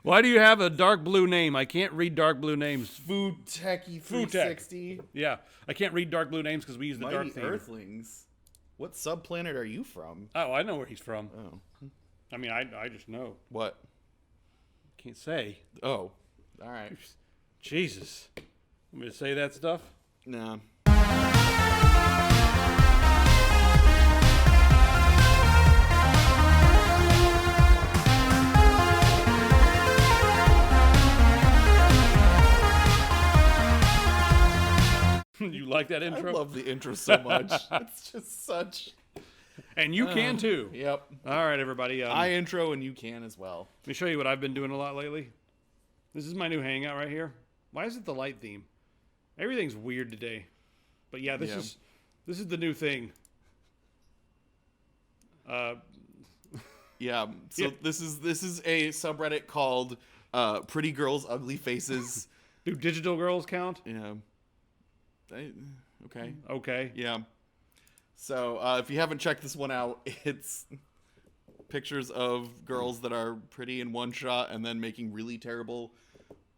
Why do you have a dark blue name? I can't read dark blue names. Food Techie 360. Yeah, I can't read dark blue names because we use the dark theme. Earthlings. What subplanet are you from? Oh, I know where he's from. Oh. I mean, I just know. What? Can't say. Oh. All right. Jesus. Want me to say that stuff? Nah. You like that intro? I love the intro so much. It's just such... And you can too. Yep. All right, everybody. I intro and you can as well. Let me show you what I've been doing a lot lately. This is my new hangout right here. Why is it the light theme? Everything's weird today. But yeah, this is the new thing. Yeah. So this is a subreddit called Pretty Girls Ugly Faces. Do digital girls count? Yeah. Okay. Okay. Yeah. So if you haven't checked this one out, it's pictures of girls that are pretty in one shot and then making really terrible,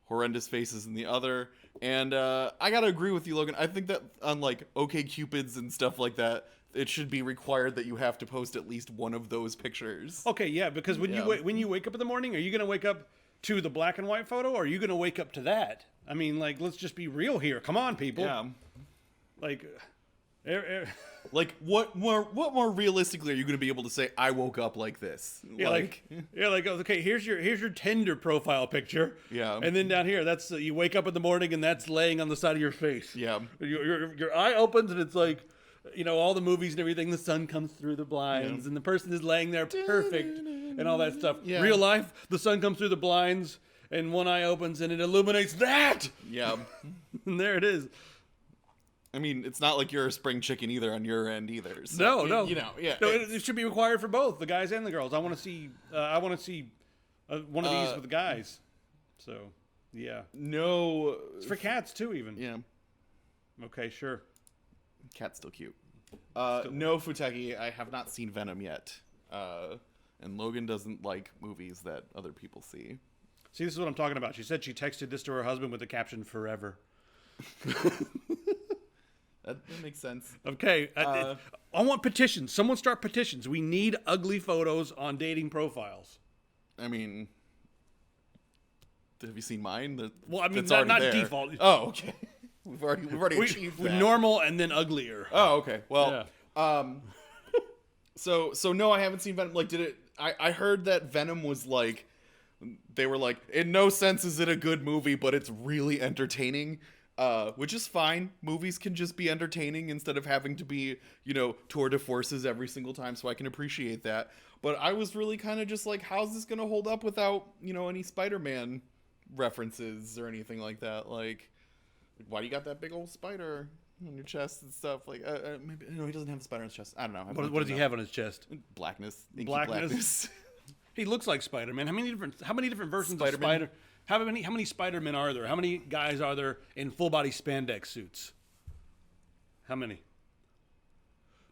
horrendous faces in the other. And I gotta agree with you, Logan. I think that on like OkCupids and stuff like that, it should be required that you have to post at least one of those pictures. Okay, yeah, because when you wake up in the morning, are you gonna wake up to the black and white photo, or are you gonna wake up to that? I mean, like, let's just be real here. Come on, people. Yeah. Like, like what more realistically are you going to be able to say? I woke up like this. Yeah, like okay, here's your Tinder profile picture. Yeah. And then down here, that's you wake up in the morning and that's laying on the side of your face. Yeah. Your eye opens and it's like, you know, all the movies and everything. The sun comes through the blinds and the person is laying there perfect and all that stuff. Yeah. Real life, the sun comes through the blinds and one eye opens and it illuminates that. Yeah. And there it is. I mean, it's not like you're a spring chicken either on your end either. So, no. You know, yeah. No, it should be required for both the guys and the girls. I want to see. One of these with the guys. So, yeah. No. It's for cats too, even. Yeah. Okay, sure. Cat's still cute. No, Futeki, I have not seen Venom yet. And Logan doesn't like movies that other people see. See, this is what I'm talking about. She said she texted this to her husband with the caption "Forever." That makes sense. Okay. I want petitions. Someone start petitions. We need ugly photos on dating profiles. I mean, have you seen mine? Well, I mean, not default. Oh, okay. We've already achieved that. Normal and then uglier. Oh, okay. Well, yeah. So no, I haven't seen Venom. Like, I heard that Venom was like, they were like, in no sense is it a good movie, but it's really entertaining. Which is fine. Movies can just be entertaining instead of having to be, you know, tour de forces every single time, so I can appreciate that. But I was really kind of just like, how's this going to hold up without, you know, any Spider-Man references or anything like that? Like, why do you got that big old spider on your chest and stuff? Like, maybe, no, he doesn't have the spider on his chest. I don't know. What does he have on his chest? Blackness. Blackness. He looks like Spider-Man. How many different versions of Spider? How many Spider-Men are there? How many guys are there in full body spandex suits? How many?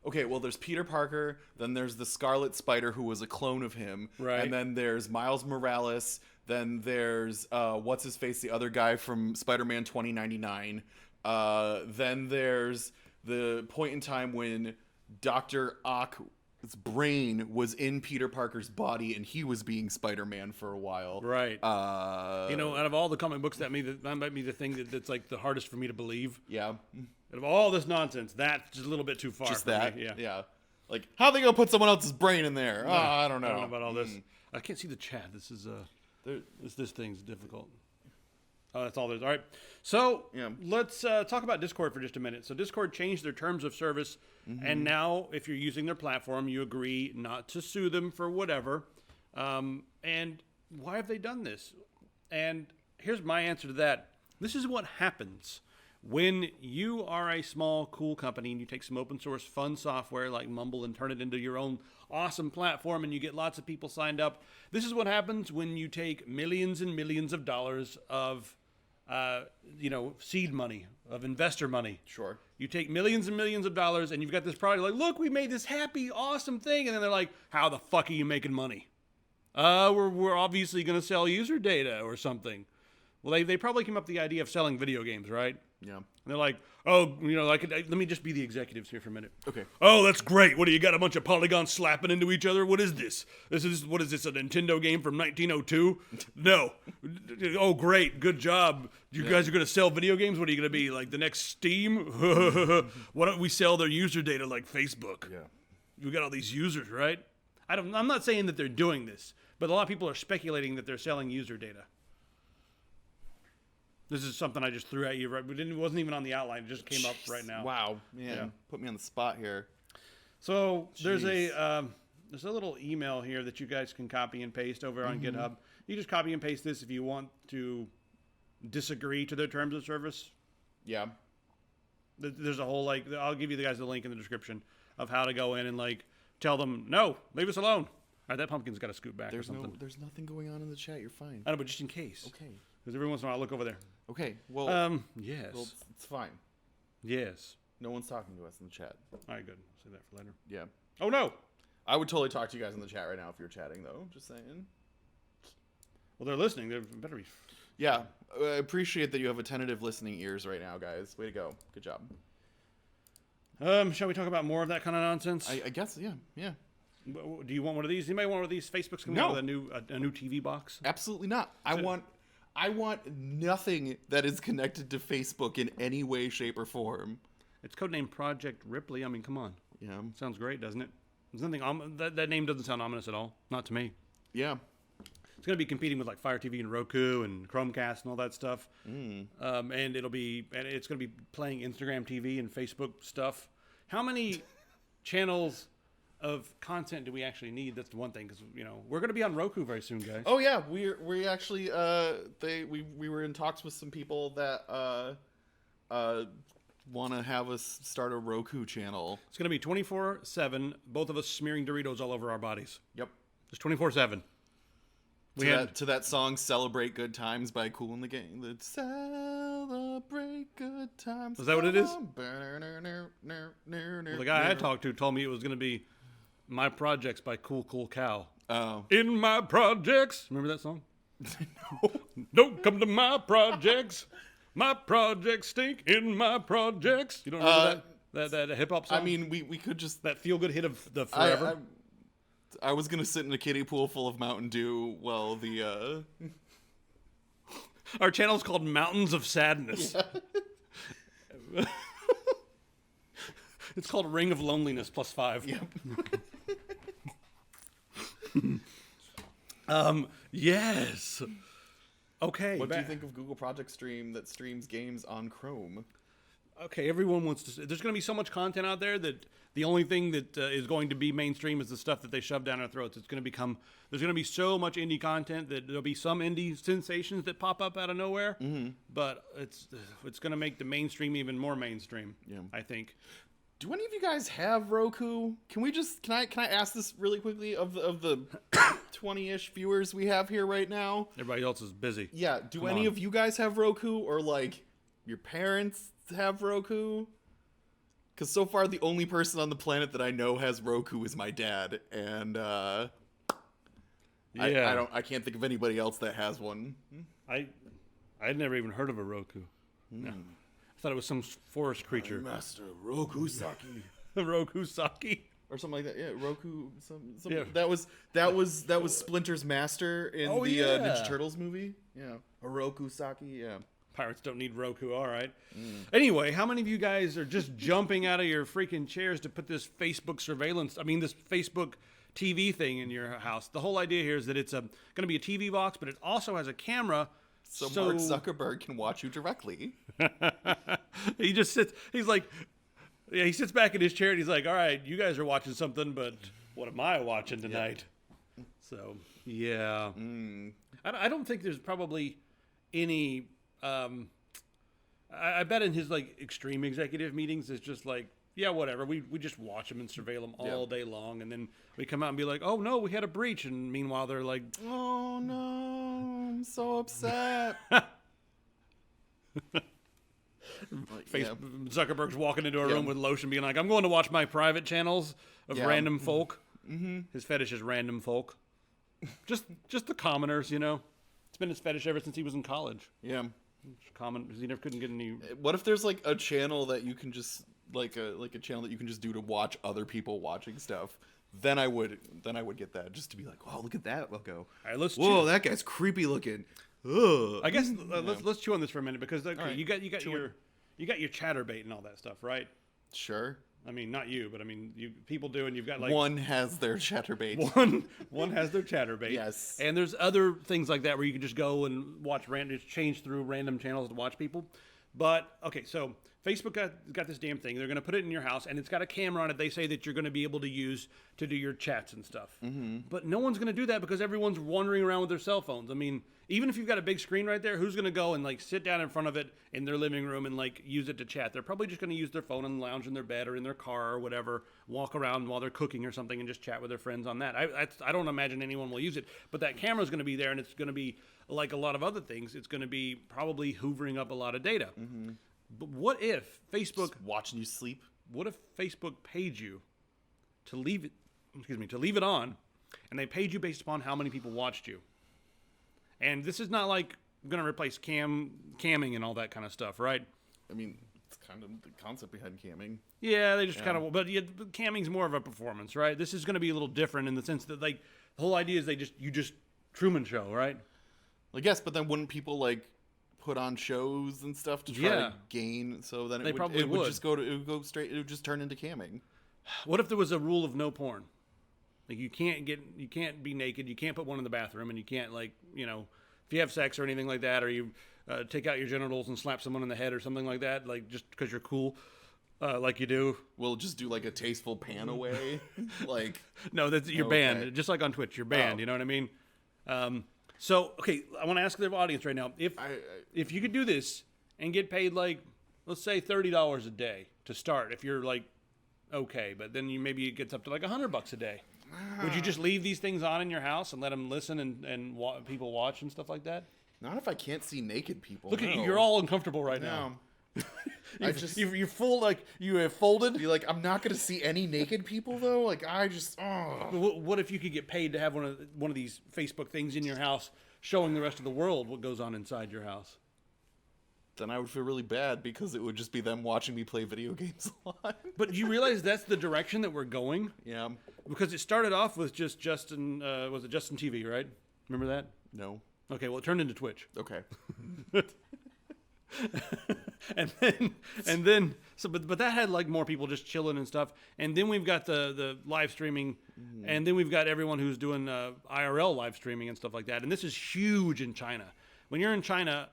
Okay, well, there's Peter Parker, then there's the Scarlet Spider who was a clone of him, right? And then there's Miles Morales, then there's what's his face, the other guy from Spider-Man 2099. Then there's the point in time when Dr. Ock's brain was in Peter Parker's body and he was being Spider-Man for a while. Right. You know, out of all the comic books, that might be the thing that's like the hardest for me to believe. Yeah. Out of all this nonsense, that's just a little bit too far. Just for that. Me. Yeah. Like, how are they gonna put someone else's brain in there? No, I don't know. I don't know about all this. I can't see the chat. This is this thing's difficult. Oh, that's all there's. All right. So let's talk about Discord for just a minute. So Discord changed their terms of service, and now if you're using their platform, you agree not to sue them for whatever. And why have they done this? And here's my answer to that. This is what happens when you are a small, cool company and you take some open source fun software like Mumble and turn it into your own awesome platform and you get lots of people signed up. This is what happens when you take millions and millions of dollars of seed money, of investor money. Sure. You take millions and millions of dollars and you've got this product like, look, we made this happy, awesome thing. And then they're like, how the fuck are you making money? we're obviously going to sell user data or something. Well, they probably came up with the idea of selling video games, right? Yeah. And they're like, oh, let me just be the executives here for a minute. Okay. Oh, that's great. What do you got? A bunch of polygons slapping into each other? What is this? What is this? A Nintendo game from 1902? No. Oh, great. Good job. You guys are going to sell video games? What are you going to be, like the next Steam? Why don't we sell their user data like Facebook? Yeah. We got all these users, right? I'm not saying that they're doing this, but a lot of people are speculating that they're selling user data. This is something I just threw at you. Right? It wasn't even on the outline. It just came up right now. Wow, man, Yeah. Put me on the spot here. So there's a little email here that you guys can copy and paste over on GitHub. You just copy and paste this if you want to disagree to their terms of service. Yeah. There's a whole I'll give you the guys the link in the description of how to go in and tell them no, leave us alone. All right, that pumpkin's got to scoot back or something. There's nothing going on in the chat. You're fine. I know, but just in case. Okay. Because every once in a while I look over there. Okay. Well. Yes. Well, it's fine. Yes. No one's talking to us in the chat. All right, good. I'll save that for later. Yeah. Oh no. I would totally talk to you guys in the chat right now if you're chatting, though. Just saying. Well, they're listening. They better be. Yeah. I appreciate that you have attentive listening ears right now, guys. Way to go. Good job. Shall we talk about more of that kind of nonsense? I guess. Yeah. Yeah. Do you want one of these? Anybody want one of these? Facebook's coming out with a new TV box. Absolutely not. I want nothing that is connected to Facebook in any way, shape, or form. It's codenamed Project Ripley. I mean, come on. Yeah. Sounds great, doesn't it? There's nothing. That name doesn't sound ominous at all. Not to me. Yeah. It's going to be competing with Fire TV and Roku and Chromecast and all that stuff. And it's going to be playing Instagram TV and Facebook stuff. How many channels of content do we actually need? That's the one thing, because we're going to be on Roku very soon, guys. Oh yeah, we actually we were in talks with some people that want to have us start a Roku channel. It's going to be 24/7. Both of us smearing Doritos all over our bodies. Yep. Just 24/7. To that song "Celebrate Good Times" by Kool and the Gang. The Celebrate Good Times. Is that what it is? Well, the guy I talked to told me it was going to be My Projects by Cool Cool Cow. Oh. In my projects. Remember that song? No. Don't come to my projects. My projects stink in my projects. You don't remember that hip hop song? I mean, we could just that feel good hit of the Forever. I was gonna sit in a kiddie pool full of Mountain Dew while the our channel's called Mountains of Sadness. Yeah. It's called Ring of Loneliness +5. Yep. Yes. Okay. What do you think of Google Project Stream that streams games on Chrome? Okay, everyone wants to. There's going to be so much content out there that the only thing that is going to be mainstream is the stuff that they shove down our throats. It's going to become. There's going to be so much indie content that there'll be some indie sensations that pop up out of nowhere. Mm-hmm. But it's going to make the mainstream even more mainstream. Yeah, I think. Do any of you guys have Roku? Can I ask this really quickly of the 20-ish viewers we have here right now? Everybody else is busy. Yeah. Do any of you guys have Roku, or your parents have Roku? Because so far the only person on the planet that I know has Roku is my dad, and I can't think of anybody else that has one. I'd never even heard of a Roku. No. I thought it was some forest creature. Master Rokusaki. Rokusaki. Or something like that. Yeah, Roku. Yeah. That was Splinter's master in the Ninja Turtles movie. Yeah. A Rokusaki. Yeah. Pirates don't need Roku. All right. Anyway, how many of you guys are just jumping out of your freaking chairs to put this Facebook this Facebook TV thing in your house? The whole idea here is that it's going to be a TV box, but it also has a camera. So Mark Zuckerberg can watch you directly. He just sits. He's like, he sits back in his chair and he's like, all right, you guys are watching something, but what am I watching tonight? Yep. So, yeah. I don't think there's probably any, I bet in his extreme executive meetings, it's just yeah, whatever. We just watch them and surveil them all day long. And then we come out and be like, oh no, we had a breach. And meanwhile, they're like, oh no, I'm so upset. Zuckerberg's walking into a room with lotion being like, I'm going to watch my private channels of random folk. Mm-hmm. His fetish is random folk. just the commoners, you know. It's been his fetish ever since he was in college. Yeah. Common, because he never couldn't get any. What if there's like a channel that you can just like a channel that you can just do to watch other people watching stuff? Then I would get that, just to be like, wow, look at that. I'll go. All right, let's. Whoa, that guy's creepy looking. Ugh. I guess let's chew on this for a minute, because okay, right. you got your chatterbait and all that stuff, right? Sure. I mean, not you, but I mean, people do, and you've got like one has their chatterbait. One has their chatterbait. Yes. And there's other things like that where you can just go and watch just change through random channels to watch people. But okay, so Facebook got this damn thing. They're going to put it in your house, and it's got a camera on it. They say that you're going to be able to use to do your chats and stuff. Mm-hmm. But no one's going to do that because everyone's wandering around with their cell phones. I mean, even if you've got a big screen right there, who's going to go and like sit down in front of it in their living room and like use it to chat? They're probably just going to use their phone and lounge in their bed or in their car or whatever, walk around while they're cooking or something and just chat with their friends on that. I don't imagine anyone will use it, but that camera's going to be there, and it's going to be like a lot of other things. It's going to be probably hoovering up a lot of data. Mm-hmm. But what if Facebook just watching you sleep? What if Facebook paid you to leave it on, and they paid you based upon how many people watched you? And this is not like going to replace camming and all that kind of stuff, right? I mean, it's kind of the concept behind camming. Yeah, they just kind of, but camming's more of a performance, right? This is going to be a little different in the sense that like the whole idea is you just Truman Show, right? I guess, but then wouldn't people like put on shows and stuff to try to gain? So then it would just turn into camming. What if there was a rule of no porn? Like you can't be naked, you can't put one in the bathroom, and you can't like, you know, if you have sex or anything like that, or you take out your genitals and slap someone in the head or something like that, like just because you're cool, like you do. We'll just do like a tasteful pan away, like no, that's you're banned. Just like on Twitch, you're banned. You know what I mean? So, okay, I want to ask the audience right now, if you could do this and get paid like, let's say $30 a day to start, if you're like, okay, but then maybe it gets up to like $100 a day. Would you just leave these things on in your house and let them listen and people watch and stuff like that? Not if I can't see naked people. Look at you, you're all uncomfortable right now. You're full, like, you have folded. Be like, I'm not going to see any naked people, though? Like, What if you could get paid to have one of these Facebook things in your house showing the rest of the world what goes on inside your house? Then I would feel really bad because it would just be them watching me play video games a lot. But you realize that's the direction that we're going? Yeah. Because it started off with just Justin, was it Justin TV, right? Remember that? No. Okay, well, it turned into Twitch. Okay. and then but that had like more people just chilling and stuff, and then we've got the live streaming, and then we've got everyone who's doing IRL live streaming and stuff like that, and this is huge in China. When you're in China,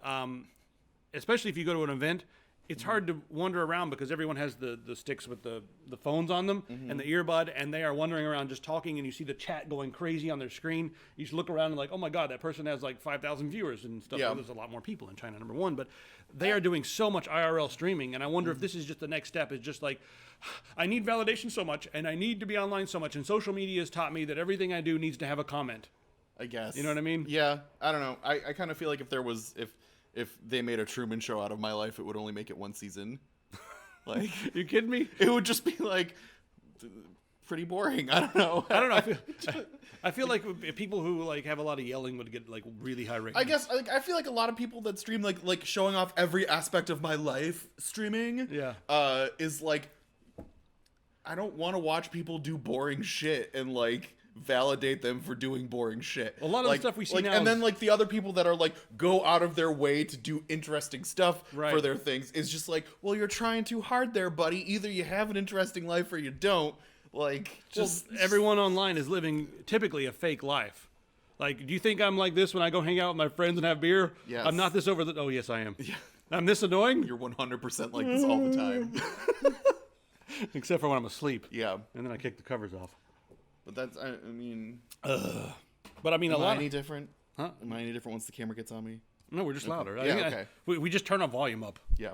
especially if you go to an event, it's hard to wander around because everyone has the sticks with the phones on them and the earbud, and they are wandering around just talking, and you see the chat going crazy on their screen. You just look around and like, oh my God, that person has like 5,000 viewers and stuff. Yeah. Well, there's a lot more people in China, number one, but they are doing so much IRL streaming, and I wonder if this is just the next step. Is just like, I need validation so much, and I need to be online so much, and social media has taught me that everything I do needs to have a comment. I guess. You know what I mean? Yeah, I don't know. I kind of feel like if they made a Truman Show out of my life, it would only make it one season. Like, you kidding me? It would just be like pretty boring. I don't know. I feel like people who like have a lot of yelling would get like really high ratings. I guess I feel like a lot of people that stream like showing off every aspect of my life streaming. Yeah. Is like, I don't want to watch people do boring shit and like validate them for doing boring shit. A lot of the stuff we see now, and then like the other people that are like go out of their way to do interesting stuff for their things is just like, well, you're trying too hard there, buddy. Either you have an interesting life or you don't. Like, just everyone online is living typically a fake life. Like, do you think I'm like this when I go hang out with my friends and have beer? Yes. I'm not this over the. Oh, yes, I am. Yeah. I'm this annoying. You're 100% like this all the time. Except for when I'm asleep. Yeah. And then I kick the covers off. But that's, I mean... But I mean, am I any different? Huh? Am I any different once the camera gets on me? No, we're just louder. Yeah, okay. We just turn our volume up. Yeah.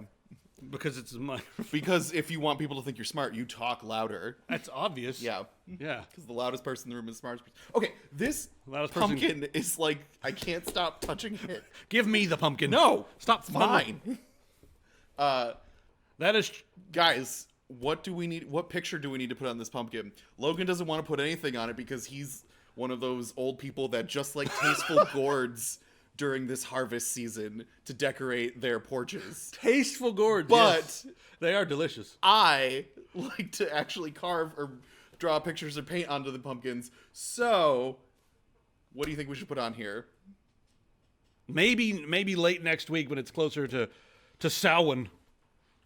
Because it's my... Because if you want people to think you're smart, you talk louder. That's obvious. Yeah. Yeah. Because the loudest person in the room is the smartest person. Okay, this loudest pumpkin is like, I can't stop touching it. Give me the pumpkin. No! Stop. Mine. That is... Guys, what picture do we need to put on this pumpkin? Logan doesn't want to put anything on it because he's one of those old people that just like tasteful gourds during this harvest season to decorate their porches. Tasteful gourds, But yes. They are delicious. I like to actually carve or draw pictures or paint onto the pumpkins. So, what do you think we should put on here? Maybe late next week when it's closer to Samhain.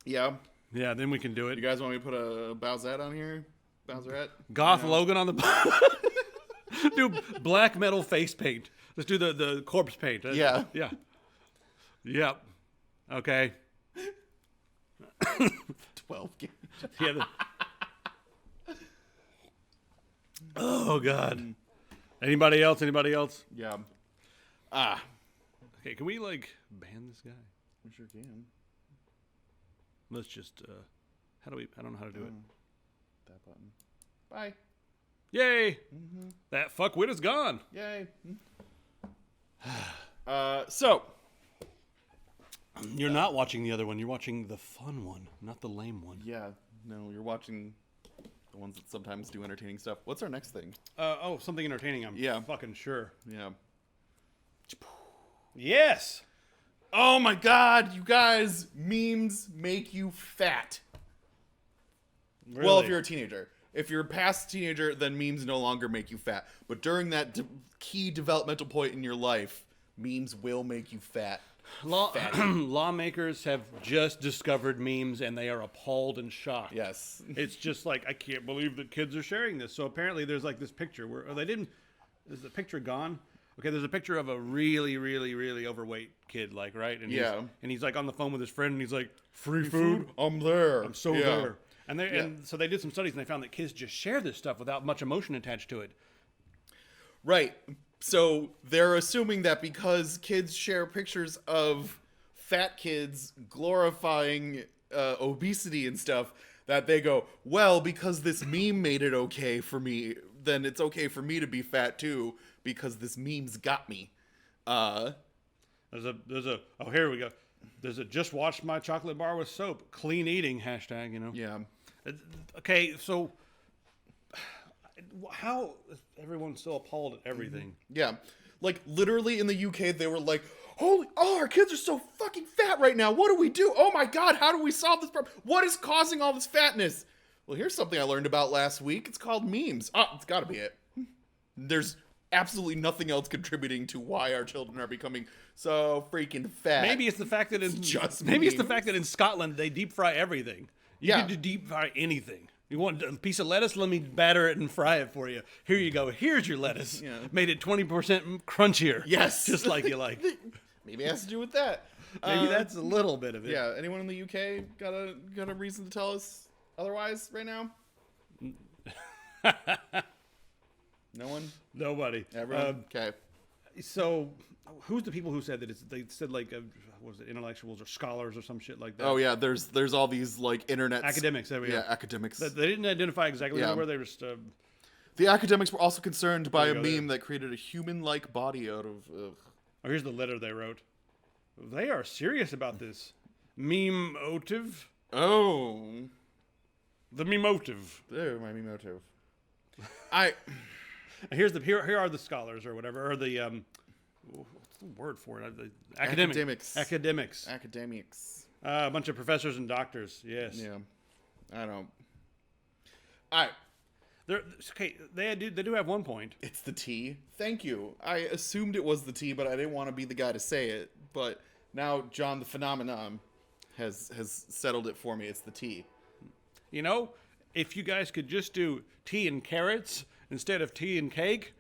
Yeah. Yeah, then we can do it. You guys want me to put a Bowsette on here? Bowserette? Goth Logan on the do black metal face paint. Let's do the corpse paint. Yeah. Yeah. Yep. Okay. 12 games. Yeah. Oh God. Anybody else? Yeah. Okay, can we like ban this guy? We sure can. Let's just I don't know how to do it. That button. Bye. Yay! That fuckwit is gone. Yay. So You're not watching the other one. You're watching the fun one, not the lame one. yeah, no, you're watching the ones that sometimes do entertaining stuff. What's our next thing? Something entertaining. I'm fucking sure. Yeah. Yes. Oh my God, you guys! Memes make you fat. Really? Well, if you're a teenager. If you're past teenager, then memes no longer make you fat. But during that key developmental point in your life, memes will make you fat. Lawmakers have just discovered memes and they are appalled and shocked. Yes. It's just like, I can't believe that kids are sharing this. So apparently there's like this picture where is the picture gone? Okay, there's a picture of a really, really, really overweight kid, like, right? And he's like on the phone with his friend and he's like, free food? I'm there. I'm so there. And so they did some studies and they found that kids just share this stuff without much emotion attached to it. Right. So they're assuming that because kids share pictures of fat kids glorifying obesity and stuff, that they go, well, because this meme made it okay for me, then it's okay for me to be fat too, because this meme's got me. Here we go. There's a just washed my chocolate bar with soap. Clean eating hashtag, you know. Yeah. Okay, so how is everyone so appalled at everything? Yeah. Like, literally in the UK, they were like, our kids are so fucking fat right now. What do we do? Oh my God, how do we solve this problem? What is causing all this fatness? Well, here's something I learned about last week. It's called memes. It's gotta be it. There's absolutely nothing else contributing to why our children are becoming so freaking fat. Maybe it's the fact that in Scotland they deep fry everything. You can deep fry anything. You want a piece of lettuce? Let me batter it and fry it for you. Here you go. Here's your lettuce. Yeah. Made it 20% crunchier. Yes. Just like you like. Maybe it has to do with that. Maybe that's a little bit of it. Yeah. Anyone in the UK got a reason to tell us otherwise right now? No one? Nobody. Everyone? Okay. So, who's the people who said that? They said like, what was it, intellectuals or scholars or some shit like that? Oh yeah, there's all these like internet academics. There we go. Yeah, academics. They didn't identify exactly who they were. They were just. The academics were also concerned by a meme that created a human-like body out of. Oh, here's the letter they wrote. They are serious about this. MEMEotive. Oh. The MEMEotive. There, my MEMEotive. Here are the scholars or whatever, or the what's the word for it? The academics. A bunch of professors and doctors. Yes. Yeah. I don't. All right. Okay. They do have one point. It's the T. Thank you. I assumed it was the T, but I didn't want to be the guy to say it. But now John the Phenomenon has settled it for me. It's the T. You know, if you guys could just do tea and carrots instead of tea and cake,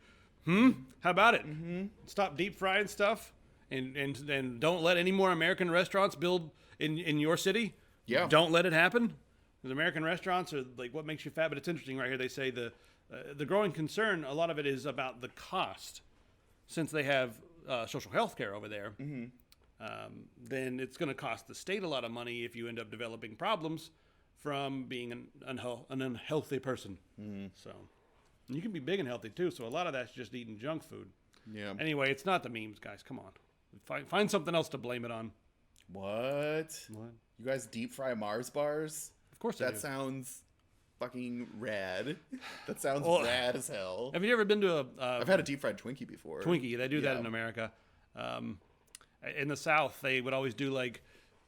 how about it? Mm-hmm. Stop deep frying stuff, and don't let any more American restaurants build in your city. Yeah. Don't let it happen. Because American restaurants are like what makes you fat. But it's interesting right here. They say the growing concern, a lot of it is about the cost. Since they have social health care over there, then it's going to cost the state a lot of money if you end up developing problems from being an unhealthy person. So you can be big and healthy too. So a lot of that's just eating junk food. Yeah. Anyway, it's not the memes, guys. Come on, find something else to blame it on. What? You guys deep fry Mars bars? Of course. That sounds fucking rad. That sounds rad as hell. Have you ever been to I've had a deep fried Twinkie before. Twinkie? They do that in America. In the South, they would always do like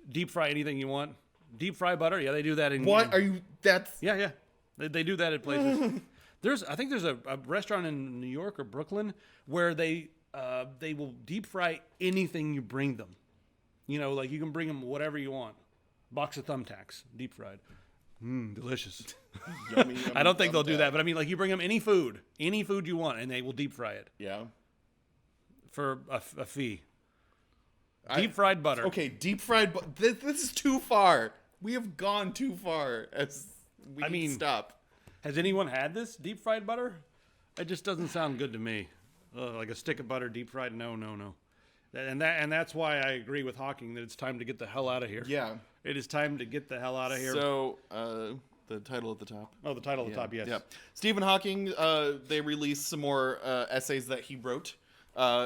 deep fry anything you want. Deep fry butter. Yeah, they do that in. What are you? That's yeah. They do that at places. I think there's a restaurant in New York or Brooklyn where they will deep fry anything you bring them. You know, like you can bring them whatever you want. Box of thumbtacks, deep fried. Delicious. yummy, I don't think they'll do that, but I mean, like you bring them any food you want, and they will deep fry it. Yeah. For a fee. Deep fried butter. Okay, deep fried. This is too far. We have gone too far. We need to stop. Has anyone had this deep fried butter? It just doesn't sound good to me. Like a stick of butter deep fried. No. And that's why I agree with Hawking that it's time to get the hell out of here. Yeah. It is time to get the hell out of here. So, the title at the top. Oh, the title at the top, yes. Yeah. Stephen Hawking, they released some more essays that he wrote,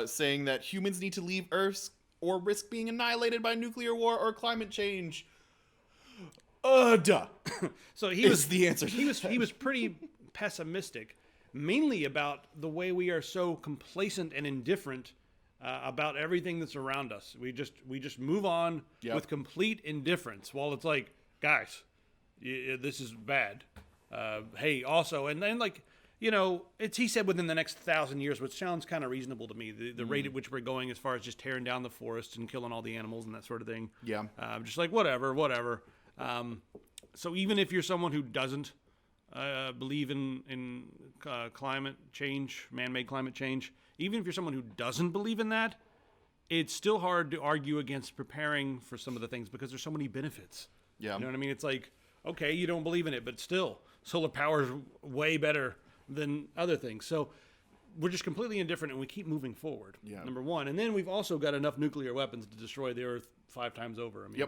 saying that humans need to leave Earth or risk being annihilated by nuclear war or climate change. Duh. So he was the answer. He was pretty pessimistic, mainly about the way we are so complacent and indifferent about everything that's around us. We just move on with complete indifference. While it's like, guys, this is bad. Hey, also, and then like, you know, he said within the next 1,000 years, which sounds kind of reasonable to me. The rate at which we're going, as far as just tearing down the forests and killing all the animals and that sort of thing. Yeah. Just like whatever. So even if you're someone who doesn't believe in climate change, man-made climate change, even if you're someone who doesn't believe in that, it's still hard to argue against preparing for some of the things because there's so many benefits. Yeah. You know what I mean? It's like, okay, you don't believe in it, but still, solar power is way better than other things. So we're just completely indifferent, and we keep moving forward. Yeah. Number one. And then we've also got enough nuclear weapons to destroy the Earth 5 times over. I mean,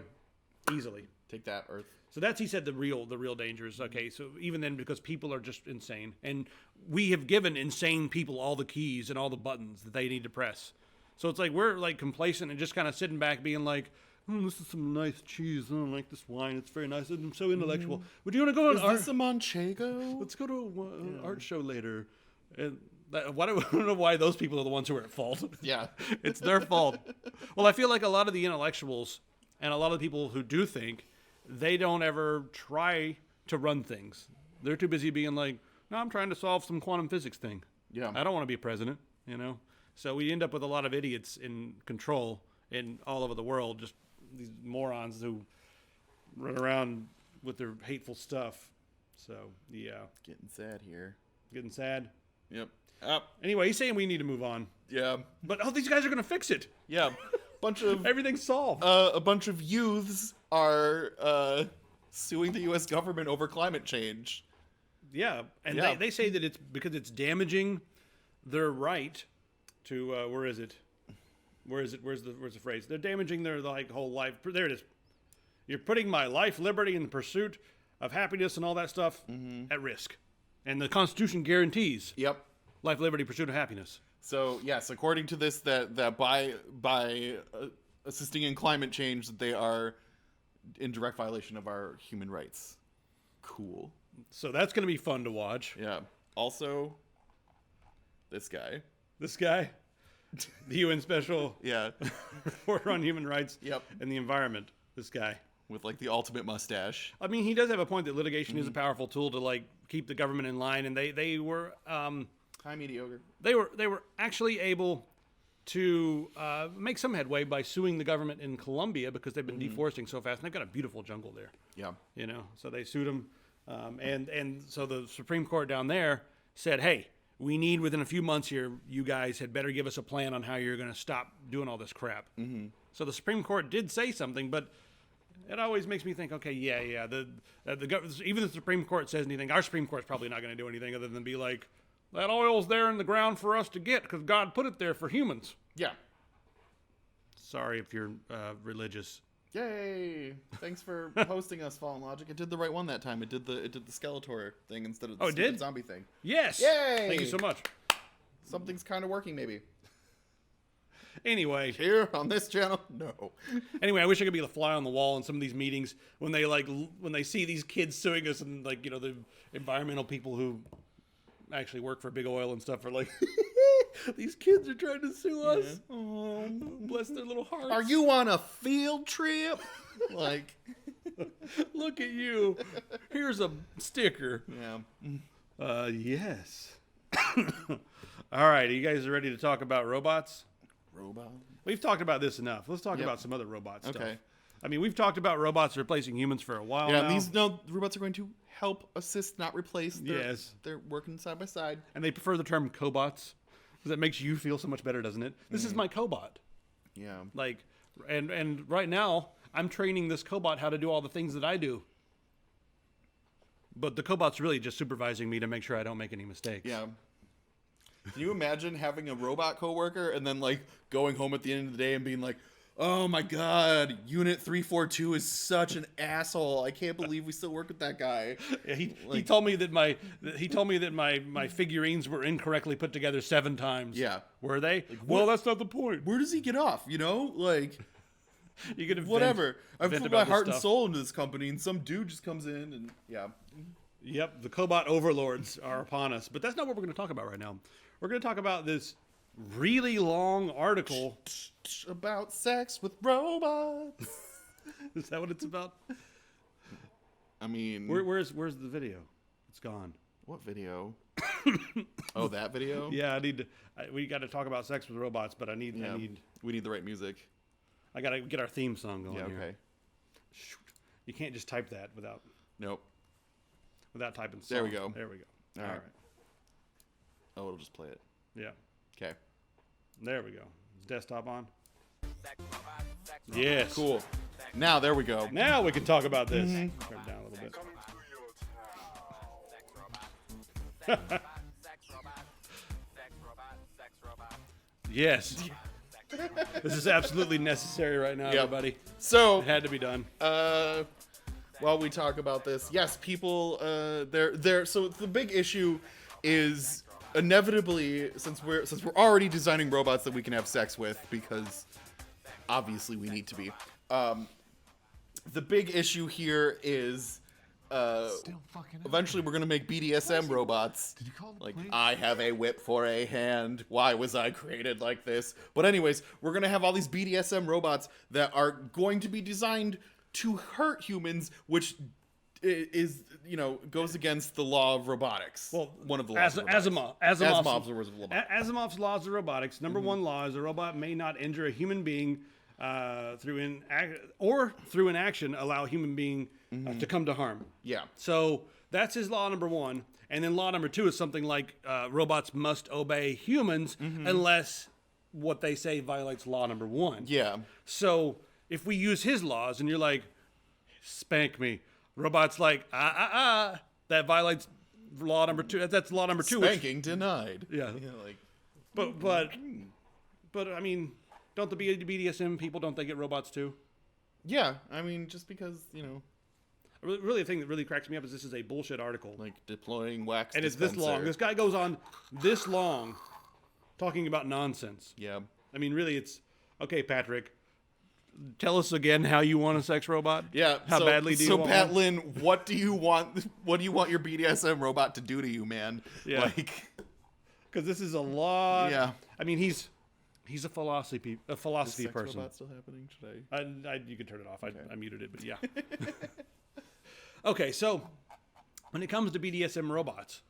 easily. Take that, Earth. So that's, he said, the real danger is, okay, so even then, because people are just insane, and we have given insane people all the keys and all the buttons that they need to press. So it's like we're like complacent and just kind of sitting back being like, this is some nice cheese. I don't like this wine. It's very nice. I'm so intellectual. Would you want to go on Is this a Manchego? Let's go to an art show later. And I don't know why those people are the ones who are at fault. Yeah. It's their fault. Well, I feel like a lot of the intellectuals and a lot of the people who do think, they don't ever try to run things. They're too busy being like, no, I'm trying to solve some quantum physics thing. Yeah. I don't want to be president, you know? So we end up with a lot of idiots in control in all over the world, just these morons who run around with their hateful stuff. So, yeah. Getting sad here. Getting sad. Yep. Anyway, he's saying we need to move on. Yeah. But, these guys are going to fix it. Yeah. Everything's solved. A bunch of youths are suing the U.S. government over climate change. Yeah, and they say that it's because it's damaging their right to where's the phrase? They're damaging their like whole life. There it is. You're putting my life, liberty, and the pursuit of happiness and all that stuff at risk. And the Constitution guarantees life, liberty, pursuit of happiness. So yes, according to this, that by assisting in climate change, that they are in direct violation of our human rights. Cool. So that's going to be fun to watch. Yeah. Also, this guy, the UN Special Reporter on Human Rights and the Environment. This guy with like the ultimate mustache. I mean, he does have a point that litigation is a powerful tool to like keep the government in line, and they were High mediocre. They were actually able to make some headway by suing the government in Colombia because they've been deforesting so fast, and they've got a beautiful jungle there. Yeah. You know, so they sued them, and so the Supreme Court down there said, hey, we need within a few months here, you guys had better give us a plan on how you're going to stop doing all this crap. Mm-hmm. So the Supreme Court did say something, but it always makes me think, okay, even the Supreme Court says anything, our Supreme Court's probably not going to do anything other than be like, that oil's there in the ground for us to get because God put it there for humans. Yeah. Sorry if you're religious. Yay! Thanks for hosting us, Fallen Logic. It did the right one that time. It did the Skeletor thing instead of the stupid zombie thing. Yes. Yay! Thank you so much. Something's kind of working, maybe. Anyway, Here on this channel, no. Anyway, I wish I could be the fly on the wall in some of these meetings when they see these kids suing us and like, you know, the environmental people who actually work for big oil and stuff are like, these kids are trying to sue us. Oh, bless their little hearts. Are you on a field trip? Like, look at you. Here's a sticker. yeah. Yes. All right, are you guys ready to talk about robots? Robot. We've talked about this enough. Let's talk about some other robot stuff. Okay. I mean, we've talked about robots replacing humans for a while now. Yeah, robots are going to help assist, not replace. Yes. They're working side by side. And they prefer the term cobots because it makes you feel so much better, doesn't it? This is my cobot. Yeah. Like, and right now, I'm training this cobot how to do all the things that I do. But the cobot's really just supervising me to make sure I don't make any mistakes. Yeah. Can you imagine having a robot coworker and then like going home at the end of the day and being like, "Oh my God, Unit 342 is such an asshole. I can't believe we still work with that guy." Yeah, he told me that my figurines were incorrectly put together 7 times. Yeah. Were they? Well, that's not the point. Where does he get off? You know, like You could whatever. I've vent put about my this heart and stuff. soul into this company, and some dude just comes in and yeah. Yep, the cobot overlords are upon us. But that's not what we're going to talk about right now. We're going to talk about this really long article About sex with robots. Is that what it's about? I mean, Where's the video? It's gone. what video? Oh, that video? Yeah, we got to talk about sex with robots, but We need the right music. I got to get our theme song going Yeah, here. okay. Shoot. You can't just type that without Nope. typing song. There we go. There we go. All All right. right. Oh, it'll just play it. Yeah. Okay. There we go. Is desktop on? Yes. Cool. Now, there we go. Now we can talk about this. Turn it down a little bit. Yes. This is absolutely necessary right now, Yep. everybody. So, It had to be done. while we talk about this, yes, people, so the big issue is inevitably, since we're already designing robots that we can have sex with, because obviously we need to be, the big issue here is eventually we're gonna make BDSM robots. Did you call the Like, police? I have a whip for a hand. Why was I created like this? But anyways, we're gonna have all these BDSM robots that are going to be designed to hurt humans, which is, goes against the law of robotics. Well, one of the laws of robotics. Asimov's rules of robotics. Asimov's laws of robotics. Number one law is a robot may not injure a human being through inaction allow a human being to come to harm. Yeah. So that's his law number one. And then law number two is something like robots must obey humans unless what they say violates law number one. Yeah. So if we use his laws and you're like, spank me, robot's like, that violates law number two. That's law number two. Spanking denied. Yeah. But I mean, don't the BDSM people, don't they get robots too? Yeah. I mean, just because, Really, the thing that really cracks me up is this is a bullshit article. like deploying wax And it's this long. This guy goes on this long talking about nonsense. Yeah. I mean, really, it's okay, Patrick. Tell us again how you want a sex robot. Yeah. How badly do you want Pat one? Lynn, what do you want? What do you want your BDSM robot to do to you, man? Yeah. Like, Because this is a lot. Yeah. I mean, he's a philosophy is sex person. robot still happening? Should I? You can turn it off. I muted it, but yeah. Okay, so when it comes to BDSM robots,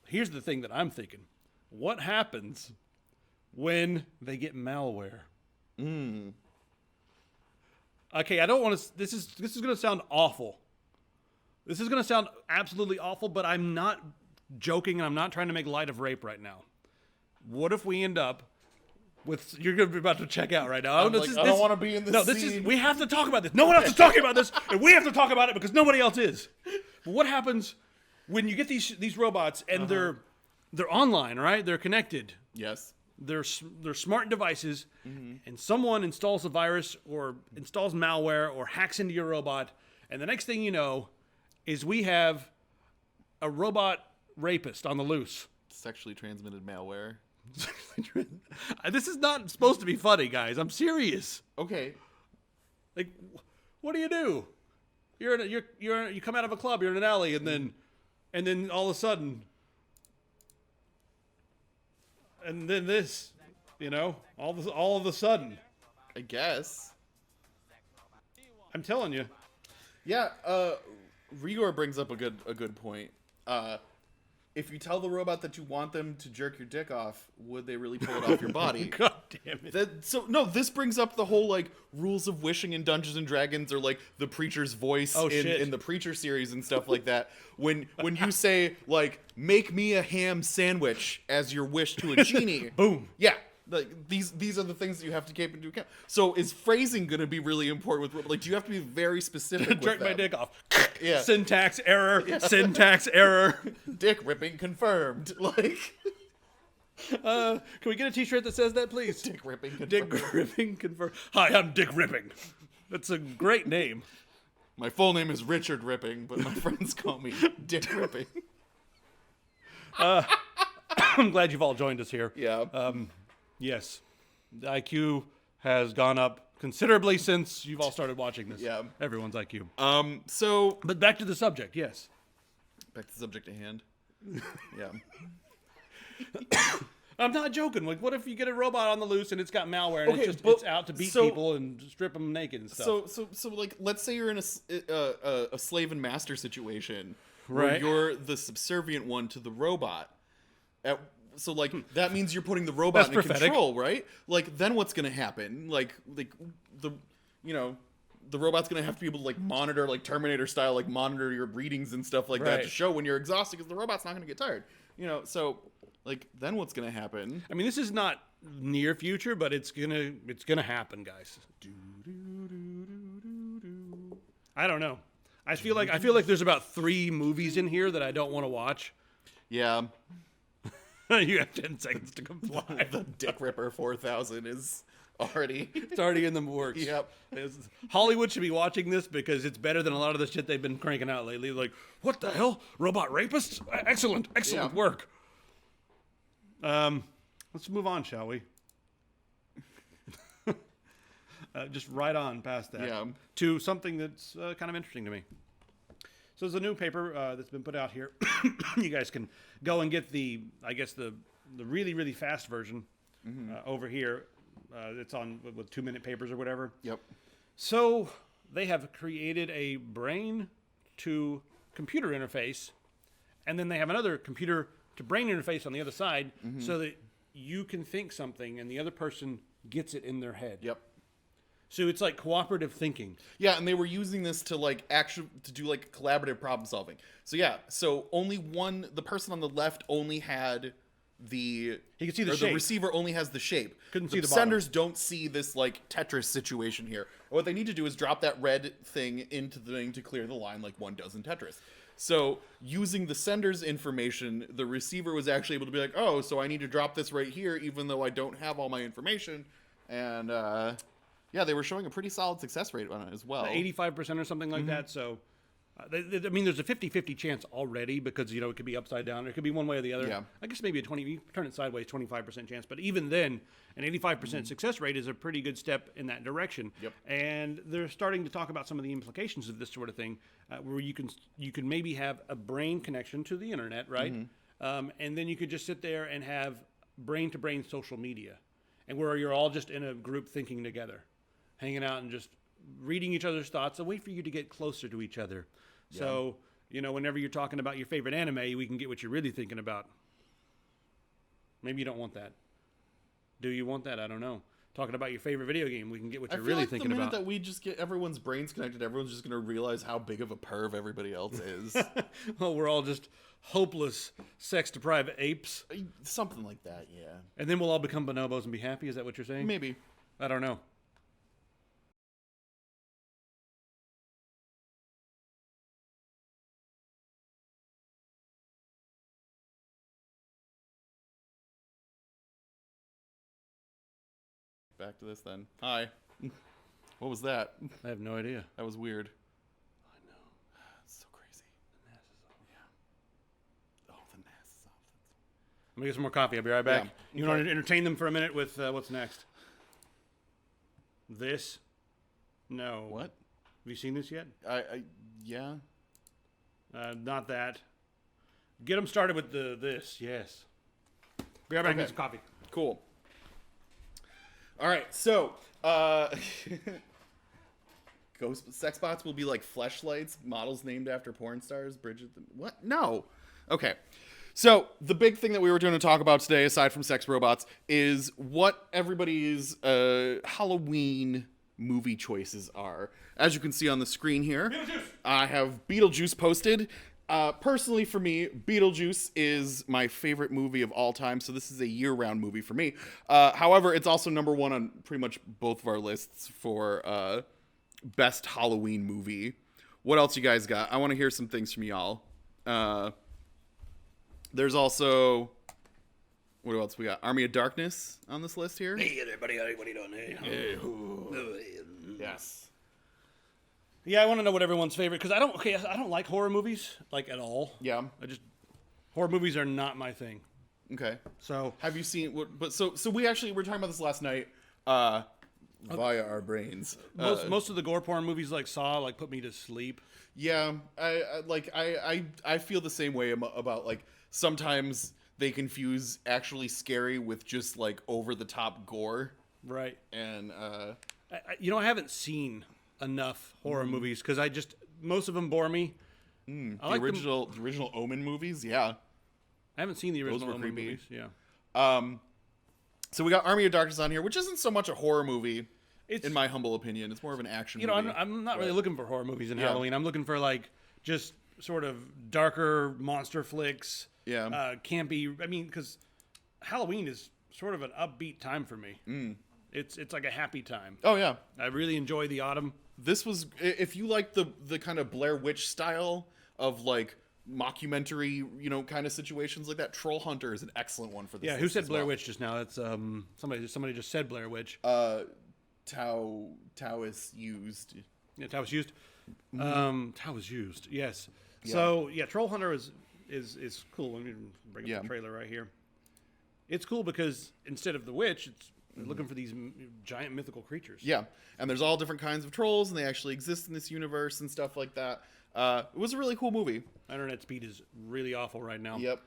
here's the thing that I'm thinking: what happens when they get malware? Okay, I don't want to. This is going to sound awful. This is going to sound absolutely awful, but I'm not joking, and I'm not trying to make light of rape right now. What if we end up with? You're going to be about to check out right now. I don't want to be in this. No, this is. We have to talk about this. No one else is talking about this, and we have to talk about it because nobody else is. But what happens when you get these robots and they're online, right? They're connected. Yes. They're smart devices, and someone installs a virus or installs malware or hacks into your robot, and the next thing you know is we have a robot rapist on the loose. Sexually transmitted malware. This is not supposed to be funny, guys. I'm serious. Okay. Like, what do? You come out of a club, you're in an alley, and then all of a sudden, and then this, all of a sudden. I guess. I'm telling you. Yeah. Rigor brings up a good point. If you tell the robot that you want them to jerk your dick off, would they really pull it off your body? God damn it. This brings up the whole, like, rules of wishing in Dungeons and Dragons, or, like, the Preacher's voice in the Preacher series and stuff like that. When you say, like, make me a ham sandwich as your wish to a genie. Boom. Yeah. Like, these are the things that you have to take into account. So is phrasing going to be really important with, like, do you have to be very specific with Jerk them? my dick off. Yeah. Syntax error. Yeah. Syntax error. Dick ripping confirmed. Like, can we get a t-shirt that says that, please? Dick ripping confirmed. Dick ripping confirmed. Hi, I'm Dick Ripping. That's a great name. My full name is Richard Ripping, but my friends call me Dick Ripping. I'm glad you've all joined us here. Yeah. Yes. The IQ has gone up considerably since you've all started watching this. Yeah. Everyone's IQ. But back to the subject, yes. Back to the subject at hand. Yeah. I'm not joking. Like, what if you get a robot on the loose and it's got malware and it's out to beat people and strip them naked and stuff? So like, let's say you're in a slave and master situation, right? Where you're the subservient one to the robot. So, like, that means you're putting the robot in control, right? Like, then what's going to happen? Like the robot's going to have to be able to, like, monitor, like, Terminator style, like, monitor your breathings and stuff like that to show when you're exhausted, because the robot's not going to get tired. So, like, then what's going to happen? I mean, this is not near future, but it's gonna happen, guys. I don't know. I feel like there's about 3 movies in here that I don't want to watch. Yeah. You have 10 seconds to comply. The Dick Ripper 4000 is already... It's already in the works. Yep. Hollywood should be watching this because it's better than a lot of the shit they've been cranking out lately. Like, what the hell? Robot rapists? Excellent work. Let's move on, shall we? Just right on past that to something that's kind of interesting to me. So there's a new paper that's been put out here. You guys can go and get the really, really fast version over here. It's on with 2-minute papers or whatever. Yep. So they have created a brain to computer interface, and then they have another computer to brain interface on the other side, so that you can think something and the other person gets it in their head. Yep. So it's like cooperative thinking. Yeah, and they were using this to do like collaborative problem solving. So yeah, the person on the left only had he could see the shape. The receiver only has the shape. Couldn't see the senders don't see this like Tetris situation here. What they need to do is drop that red thing into the thing to clear the line like one does in Tetris. So using the sender's information, the receiver was actually able to be like, oh, so I need to drop this right here even though I don't have all my information. And yeah, they were showing a pretty solid success rate on it as well. 85% or something like that. So, I mean, there's a 50-50 chance already because, it could be upside down. It could be one way or the other. Yeah. I guess maybe you turn it sideways, 25% chance. But even then, an 85% success rate is a pretty good step in that direction. Yep. And they're starting to talk about some of the implications of this sort of thing, where you can maybe have a brain connection to the internet, right? And then you could just sit there and have brain-to-brain social media, and where you're all just in a group thinking together, hanging out and just reading each other's thoughts, a way for you to get closer to each other. Yeah. So, whenever you're talking about your favorite anime, we can get what you're really thinking about. Maybe you don't want that. Do you want that? I don't know. Talking about your favorite video game, we can get what you're really thinking about. I feel like the minute that we just get everyone's brains connected, everyone's just going to realize how big of a perv everybody else is. Well, we're all just hopeless, sex-deprived apes. Something like that, yeah. And then we'll all become bonobos and be happy? Is that what you're saying? Maybe. I don't know. Back to this then. Hi. What was that? I have no idea. That was weird. I know. It's so crazy. The NAS is off. Yeah. Oh, the NAS is off. gonna get some more coffee. I'll be right back. Yeah. You want to entertain them for a minute with what's next? This? No. What? Have you seen this yet? Yeah. Not that. Get them started with this. Yes. Be right back. Get some coffee. Cool. All right. So, ghost sex bots will be like fleshlights, models named after porn stars. What? No. Okay. So the big thing that we were going to talk about today, aside from sex robots, is what everybody's Halloween movie choices are. As you can see on the screen here, I have Beetlejuice posted. Personally, for me, Beetlejuice is my favorite movie of all time, so this is a year-round movie for me. However, it's also number one on pretty much both of our lists for best Halloween movie. What else you guys got? I want to hear some things from y'all. There's also... What else we got? Army of Darkness on this list here. Hey, everybody, what are you doing? Hey. Yes. Yeah, I want to know what everyone's favorite, because I don't like horror movies, like, at all. Yeah. Horror movies are not my thing. Okay. So have you seen so we were talking about this last night via our brains. Most of the gore porn movies like Saw like put me to sleep. Yeah, I feel the same way about like sometimes they confuse actually scary with just like over the top gore. Right. And I haven't seen enough horror movies because most of them bore me. The original Omen movies, yeah. I haven't seen the original Those were Omen creepy. movies. Yeah. So we got Army of Darkness on here, which isn't so much a horror movie, in my humble opinion. It's more of an action movie. I'm not really looking for horror movies in Halloween. I'm looking for like just sort of darker monster flicks. Yeah. Campy. I mean, because Halloween is sort of an upbeat time for me. It's like a happy time. Oh yeah. I really enjoy the autumn. This was, if you like the kind of Blair Witch style of like mockumentary, kind of situations like that, Troll Hunter is an excellent one for this. Yeah, who said Blair Witch just now? That's somebody just said Blair Witch. Taoist used. Yeah, Taoist used. Taoist used. Yes. Yeah. So yeah, Troll Hunter is cool. Let me bring up the trailer right here. It's cool because instead of the witch, it's looking for these giant mythical creatures. Yeah, and there's all different kinds of trolls, and they actually exist in this universe and stuff like that. It was a really cool movie. Internet speed is really awful right now. Yep.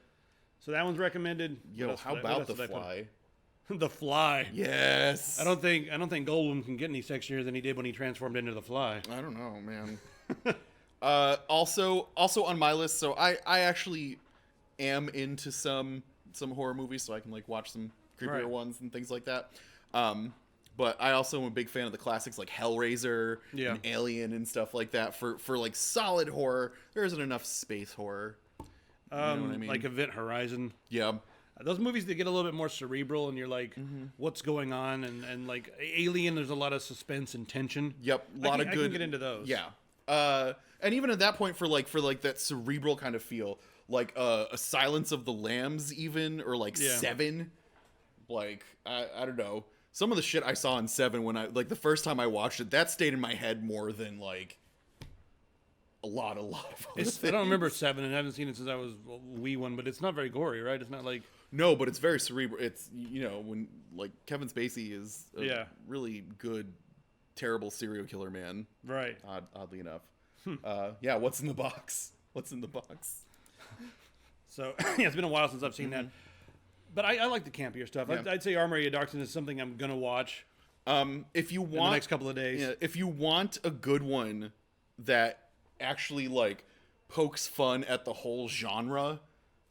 So that one's recommended. Yo, how about The Fly? The Fly. Yes. I don't think Goldblum can get any sexier than he did when he transformed into the Fly. I don't know, man. Also on my list, so I actually am into some horror movies, so I can like watch some creepier ones and things like that. But I also am a big fan of the classics like Hellraiser and Alien and stuff like that. For like solid horror, there isn't enough space horror. You know what I mean? Like Event Horizon. Yeah. Those movies that get a little bit more cerebral and you're like, what's going on? And like Alien, there's a lot of suspense and tension. Yep. A lot of good. I can get into those. Yeah. And even at that point for that cerebral kind of feel, like a Silence of the Lambs even, or like Seven. Like, I don't know. Some of the shit I saw in Seven when the first time I watched it, that stayed in my head more than like a lot of other things. I don't remember Seven, and I haven't seen it since I was a wee one, but it's not very gory, right? It's not like... No, but it's very cerebral. It's, when like Kevin Spacey is a really good, terrible serial killer man. Right. Oddly enough. Yeah, what's in the box? What's in the box? So, yeah, it's been a while since I've seen that. But I like the campier stuff. Yeah. I'd say Armory of Darkness is something I'm going to watch if you want, in the next couple of days. Yeah, if you want a good one that actually, like, pokes fun at the whole genre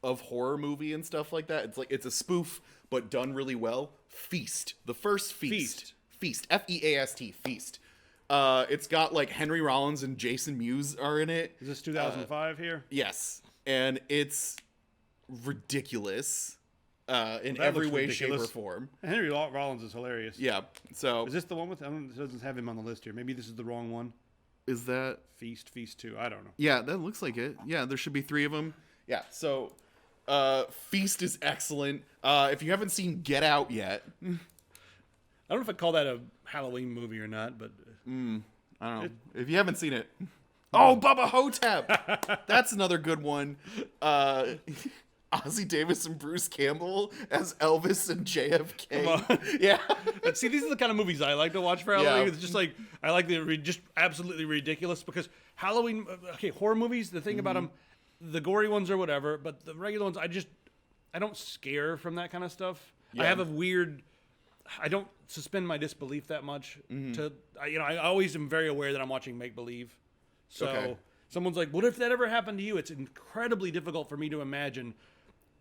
of horror movie and stuff like that, it's a spoof, but done really well. Feast. The first Feast. Feast. F-E-A-S-T. Feast. It's got, like, Henry Rollins and Jason Mewes are in it. Is this 2005 here? Yes. And it's ridiculous. In every way, shape, or form. Henry Rollins is hilarious. Yeah. So is this the one with? It doesn't have him on the list here. Maybe this is the wrong one. Is that Feast 2? I don't know. Yeah, that looks like it. Yeah, there should be 3 of them. Yeah. So, Feast is excellent. If you haven't seen Get Out yet, I don't know if I'd call that a Halloween movie or not, but I don't know. If you haven't seen it, Bubba Hotep. That's another good one. Ozzie Davis and Bruce Campbell as Elvis and JFK. Come on. Yeah. But see, these are the kind of movies I like to watch for Halloween. Yeah. It's just like, I like the just absolutely ridiculous, because Halloween, okay, horror movies, the thing about them, the gory ones or whatever, but the regular ones, I don't scare from that kind of stuff. Yeah. I have a weird, I don't suspend my disbelief that much. I always am very aware that I'm watching make-believe. So someone's like, what if that ever happened to you? It's incredibly difficult for me to imagine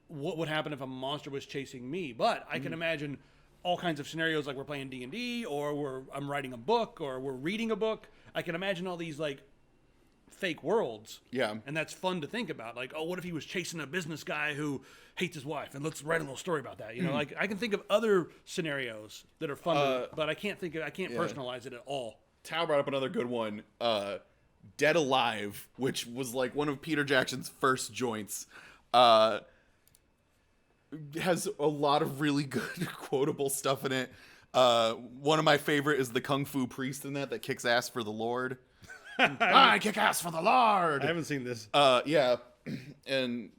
what would happen if a monster was chasing me. But I can imagine all kinds of scenarios, like we're playing D&D, or I'm writing a book, or we're reading a book. I can imagine all these like fake worlds. Yeah. And that's fun to think about. Like, oh, what if he was chasing a business guy who hates his wife? And let's write a little story about that. You know, like I can think of other scenarios that are fun, but I can't personalize it at all. Tao brought up another good one. Dead Alive, which was like one of Peter Jackson's first joints, has a lot of really good quotable stuff in it. One of my favorite is the Kung Fu priest in that kicks ass for the Lord. I kick ass for the Lord. I haven't seen this. Yeah. And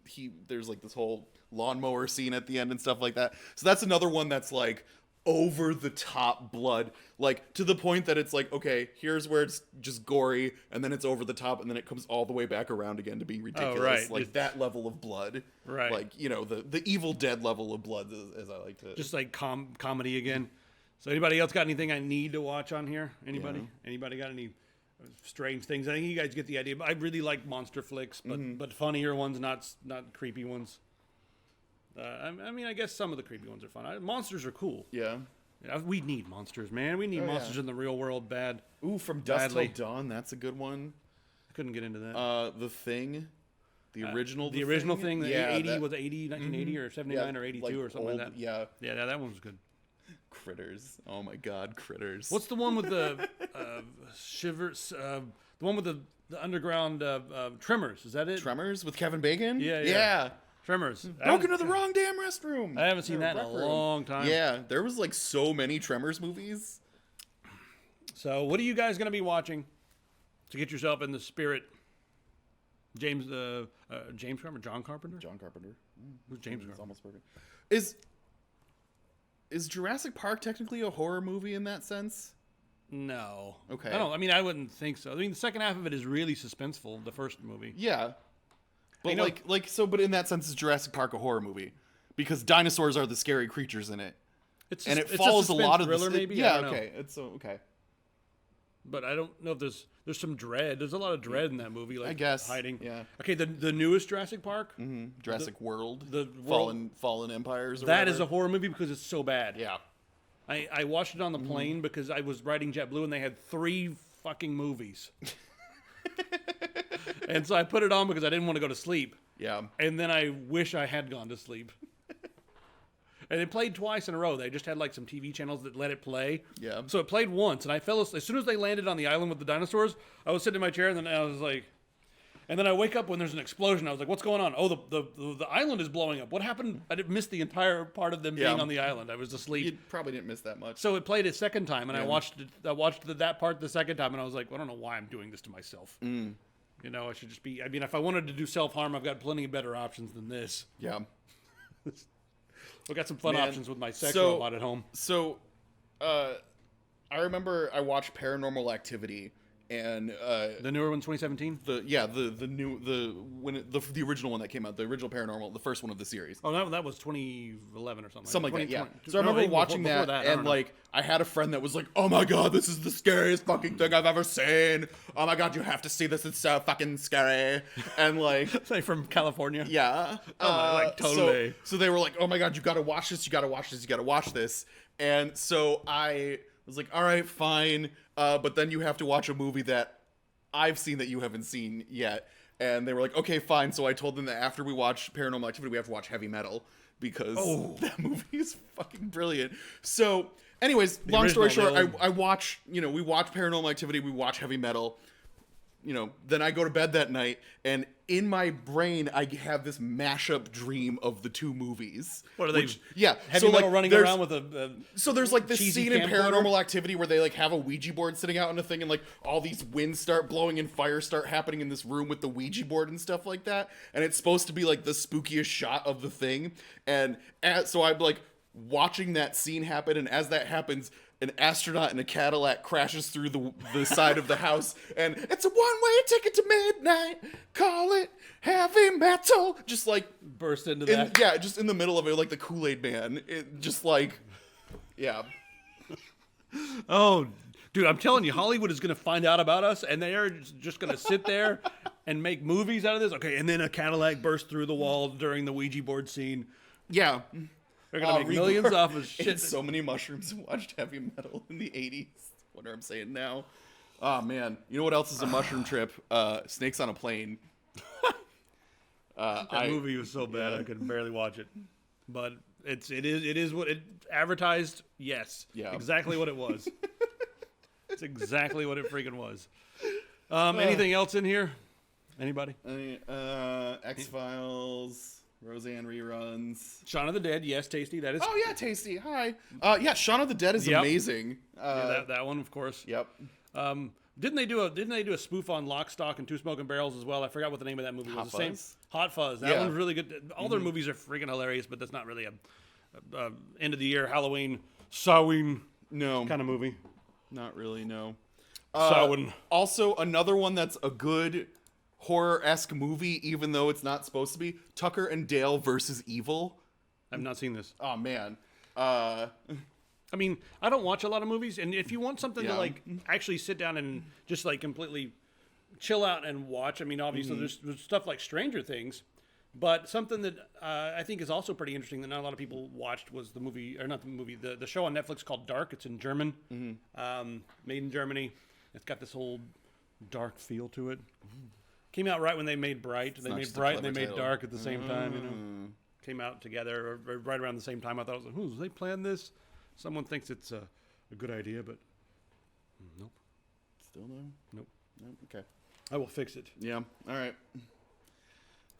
there's like this whole lawnmower scene at the end and stuff like that. So that's another one that's like over the top blood, like to the point that it's like, okay, here's where it's just gory, and then it's over the top, and then it comes all the way back around again to being ridiculous. Oh, right. Like that level of blood. Right. Like, you know, the Evil Dead level of blood, as I like to. Just like comedy again. So anybody else got anything I need to watch on here? Anybody? Yeah. Anybody got any strange things? I think you guys get the idea. But I really like monster flicks, but funnier ones, not creepy ones. I mean, I guess some of the creepy ones are fun. Monsters are cool. Yeah. We need monsters, man. We need monsters in the real world bad. Ooh, From Dusk Till Dawn, that's a good one. I couldn't get into that. The Thing. The original thing, the 1980 or 79 or 82 or something like that. Yeah. Yeah, that one was good. Critters. Oh my god, Critters. What's the one with the shivers? The one with the underground Tremors? Is that it? Tremors with Kevin Bacon? Yeah. Tremors. Broke into the wrong damn restroom. I haven't seen that in a long time. Yeah, there was like so many Tremors movies. So, what are you guys going to be watching to get yourself in the spirit? James Carpenter? John Carpenter? John Carpenter. Who's James Carpenter? It's almost perfect. Is Jurassic Park technically a horror movie in that sense? No. Okay. I wouldn't think so. I mean, the second half of it is really suspenseful, the first movie. Yeah. But but in that sense, is Jurassic Park a horror movie? Because dinosaurs are the scary creatures in it. It follows a lot of thriller, maybe. Yeah, okay. It's okay. But I don't know if there's some dread. There's a lot of dread in that movie, like I guess hiding. Yeah. Okay, the newest Jurassic Park, Jurassic World, the Fallen Empires. Or that whatever. is a horror movie because it's so bad. Yeah. I watched it on the plane because I was riding JetBlue and they had 3 fucking movies. And so I put it on because I didn't want to go to sleep. Yeah. And then I wish I had gone to sleep. And it played twice in a row. They just had like some TV channels that let it play. Yeah. So it played once, and I fell asleep. As soon as they landed on the island with the dinosaurs, I was sitting in my chair, and then I was like, and then I wake up when there's an explosion. I was like, what's going on? Oh, the island is blowing up. What happened? I didn't miss the entire part of them being on the island. I was asleep. You probably didn't miss that much. So it played a second time, and I watched that part the second time, and I was like, I don't know why I'm doing this to myself. You know, I should just be. I mean, if I wanted to do self-harm, I've got plenty of better options than this. Yeah. I've got some fun options with my sex robot at home. So, I remember I watched Paranormal Activity, and the newer one, 2017. The original one that came out, the original Paranormal, the first one of the series. Oh, that was 2011 or something. Something like that. Yeah. So I remember watching that, and like I had a friend that was like, "Oh my god, this is the scariest fucking thing I've ever seen. Oh my god, you have to see this. It's so fucking scary." And like, like from California. Yeah. Like totally. So they were like, "Oh my god, you got to watch this. You got to watch this. You got to watch this." And so I was like, "All right, fine." But then you have to watch a movie that I've seen that you haven't seen yet. And they were like, okay, fine. So I told them that after we watch Paranormal Activity, we have to watch Heavy Metal because that movie is fucking brilliant. So anyways, long story short, we watch Paranormal Activity, we watch Heavy Metal. then I go to bed that night, and in my brain, I have this mashup dream of the two movies. What are they? Yeah, heavy metal running around with a so there's like this cheesy scene in camcorder? Paranormal Activity where they like have a Ouija board sitting out on a thing, and like all these winds start blowing and fires start happening in this room with the Ouija board and stuff like that, and it's supposed to be like the spookiest shot of the thing, and so I'm like watching that scene happen, and as that happens, an astronaut in a Cadillac crashes through the side of the house, and it's a one-way ticket to midnight. Call it heavy metal. Just like burst into that. Yeah, just in the middle of it, like the Kool-Aid Man. It just like, yeah. Oh, dude, I'm telling you, Hollywood is going to find out about us, and they are just going to sit there and make movies out of this. Okay, and then a Cadillac burst through the wall during the Ouija board scene. Yeah. They're going to make millions off of shit. Ate so many mushrooms and watched heavy metal in the 80s. What I'm saying now. Oh, man. You know what else is a mushroom trip? Snakes on a Plane. That movie was so bad I could barely watch it. But it is what it advertised. Yes. Yeah. Exactly what it was. It's exactly what it freaking was. Anything else in here? Anybody? X-Files. Roseanne reruns. Shaun of the Dead, yes, tasty. That is. Oh yeah, tasty. Hi. Yeah, Shaun of the Dead is amazing. That one, of course. Yep. Didn't they do a spoof on Lock, Stock, and Two Smoking Barrels as well? I forgot what the name of that movie was. Same. Hot Fuzz. That one's really good. All their movies are freaking hilarious, but that's not really a end of the year Halloween Samhain kind of movie. Not really. No. Samhain. Also, another one that's a good horror-esque movie, even though it's not supposed to be, Tucker and Dale versus Evil. I've not seen this. Oh man. I mean, I don't watch a lot of movies, and if you want something to like actually sit down and just like completely chill out and watch, I mean, obviously there's stuff like Stranger Things, but something that I think is also pretty interesting that not a lot of people watched was the show on Netflix called Dark. It's in German, made in Germany. It's got this whole dark feel to it. Came out right when they made Bright. They made Bright and they made Dark at the same time, Came out together or right around the same time. I thought, I was like, they planned this? Someone thinks it's a good idea, but nope. Still no? Nope. Okay. I will fix it. Yeah. All right.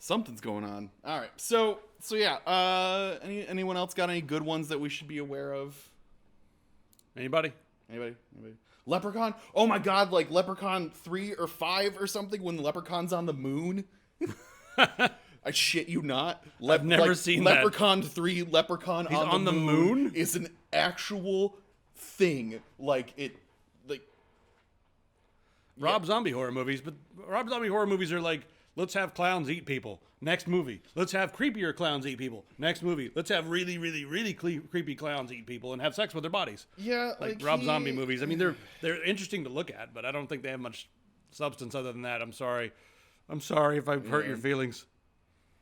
Something's going on. All right. So yeah. Anyone else got any good ones that we should be aware of? Anybody? Leprechaun? Oh my god, like Leprechaun 3 or 5 or something when the Leprechaun's on the moon? I shit you not. I've never seen that. Leprechaun 3, Leprechaun on the moon is an actual thing. Like it Rob Zombie horror movies, but Rob Zombie horror movies are like, let's have clowns eat people. Next movie. Let's have creepier clowns eat people. Next movie. Let's have really, really, really creepy clowns eat people and have sex with their bodies. Yeah, like Rob Zombie movies. I mean, they're interesting to look at, but I don't think they have much substance other than that. I'm sorry if I've hurt your feelings.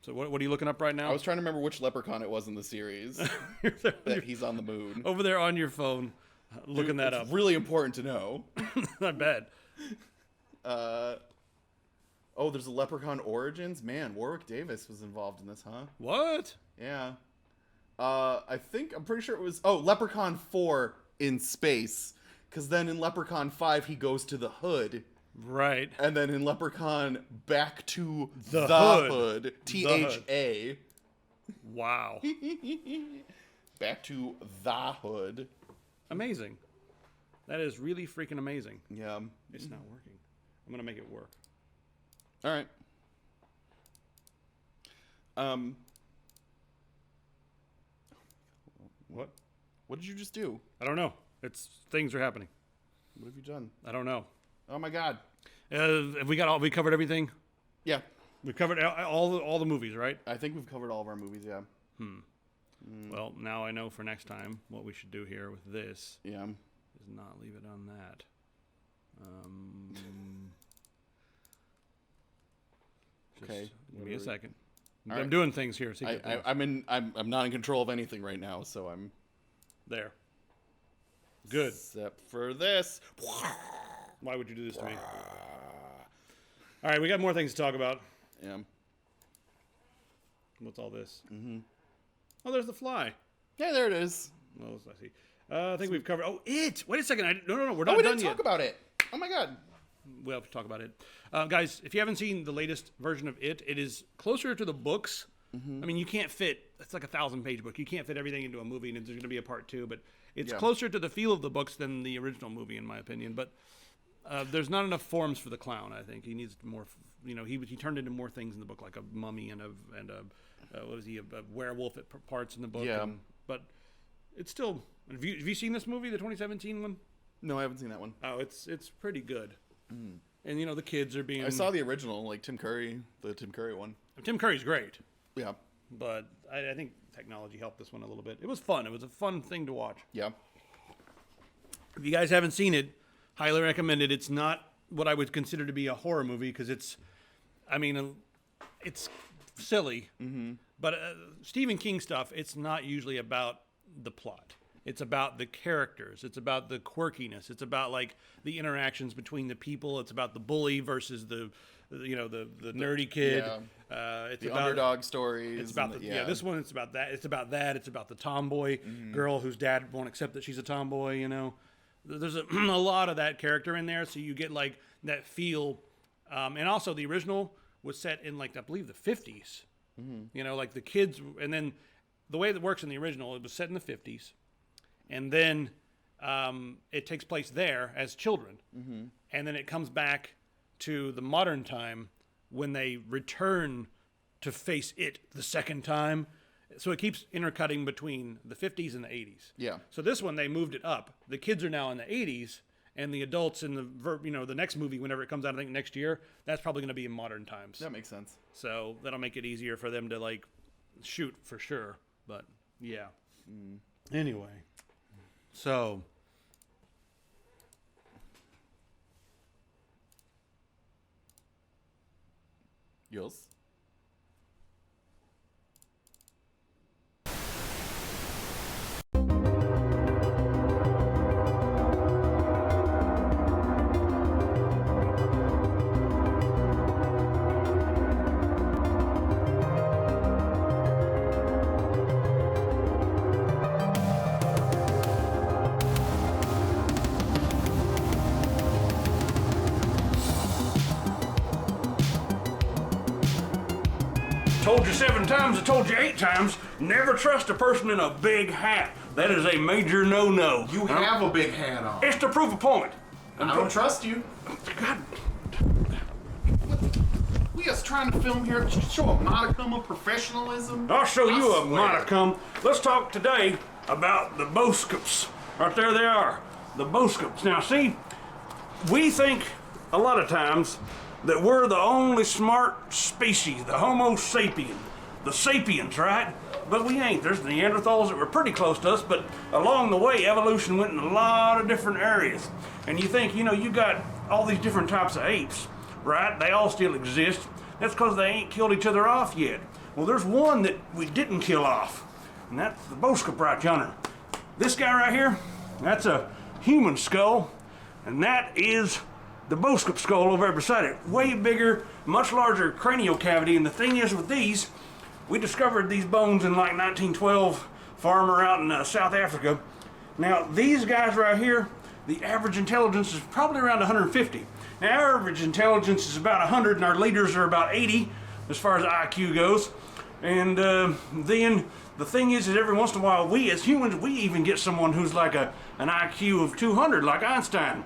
So what are you looking up right now? I was trying to remember which Leprechaun it was in the series that he's on the moon. Over there on your phone, looking that up. It's really important to know. I bet. Oh, there's a Leprechaun Origins? Man, Warwick Davis was involved in this, huh? What? Yeah. I'm pretty sure it was... Oh, Leprechaun 4 in space. Because then in Leprechaun 5, he goes to the hood. Right. And then in Leprechaun, back to the hood. THA. Wow. Back to the hood. Amazing. That is really freaking amazing. Yeah. It's not working. I'm going to make it work. All right. What? What did you just do? I don't know. Things are happening. What have you done? I don't know. Oh my god. Have we covered everything? Yeah. We've covered all the movies, right? I think we've covered all of our movies, yeah. Well, now I know for next time what we should do here with this. Yeah. Is not leave it on that. Okay. Give me a second. All I'm right. doing things here. I'm not in control of anything right now, so I'm there. Good. Except for this. Why would you do this to me? All right, we got more things to talk about. Yeah. What's all this? Oh, there's the fly. Yeah, there it is. Oh, I see. I think we've covered. Oh, it. Wait a second. No. We're not we done didn't yet. talk about it. Oh my god. we'll have to talk about it. Guys, if you haven't seen the latest version of it is closer to the books. I mean, you can't fit, it's like a 1,000-page book. You can't fit everything into a movie, and there's going to be a part 2, but it's closer to the feel of the books than the original movie, in my opinion. But there's not enough forms for the clown, I think. He needs more, he turned into more things in the book, like a mummy and a werewolf at parts in the book. Yeah. But it's still, have you seen this movie, the 2017 one? No, I haven't seen that one. Oh, it's pretty good. And the kids are being. I saw the original, like Tim Curry one. Tim Curry's great. Yeah. But I think technology helped this one a little bit. It was fun. It was a fun thing to watch. Yeah. If you guys haven't seen it, highly recommend it. It's not what I would consider to be a horror movie because it's silly. But Stephen King stuff, it's not usually about the plot. It's about the characters. It's about the quirkiness. It's about like the interactions between the people. It's about the bully versus the nerdy kid. Yeah. It's the about underdog stories. It's about this one. It's about that. It's about that. It's about the tomboy girl whose dad won't accept that she's a tomboy. There's a lot of that character in there, so you get like that feel. And also, the original was set in like I believe the 50s. Like the kids, and then the way that works in the original, it was set in the 50s, and then it takes place there as children, and then it comes back to the modern time when they return to face it the second time. So it keeps intercutting between the 50s and the 80s. Yeah. So this one, they moved it up. The kids are now in the 80s, and the adults in the next movie, whenever it comes out, I think next year, that's probably going to be in modern times. That makes sense. So that'll make it easier for them to like shoot for sure. But yeah. Anyway, so. Yes. Told you 7 times, I told you 8 times, never trust a person in a big hat. That is a major no-no. You have a big hat on. It's to prove a point. I don't trust you. God. We just trying to film here to show a modicum of professionalism. I'll show you a swear. modicum. Let's talk today about the Boscoops. Right there they are, the Boscoops. Now see, we think a lot of times that we're the only smart species, the Homo sapien, the sapiens, right? But we ain't. There's Neanderthals that were pretty close to us, but along the way, evolution went in a lot of different areas. And you think, you got all these different types of apes, right? They all still exist. That's because they ain't killed each other off yet. Well, there's one that we didn't kill off, and that's the Boscoop right yonder. This guy right here, that's a human skull, and that is the Boscoop skull over there beside it. Way bigger, much larger cranial cavity, and the thing is with these, we discovered these bones in like 1912, farmer out in South Africa. Now, these guys right here, the average intelligence is probably around 150. Now, our average intelligence is about 100, and our leaders are about 80 as far as IQ goes. And then the thing is every once in a while, we as humans, we even get someone who's like an IQ of 200, like Einstein.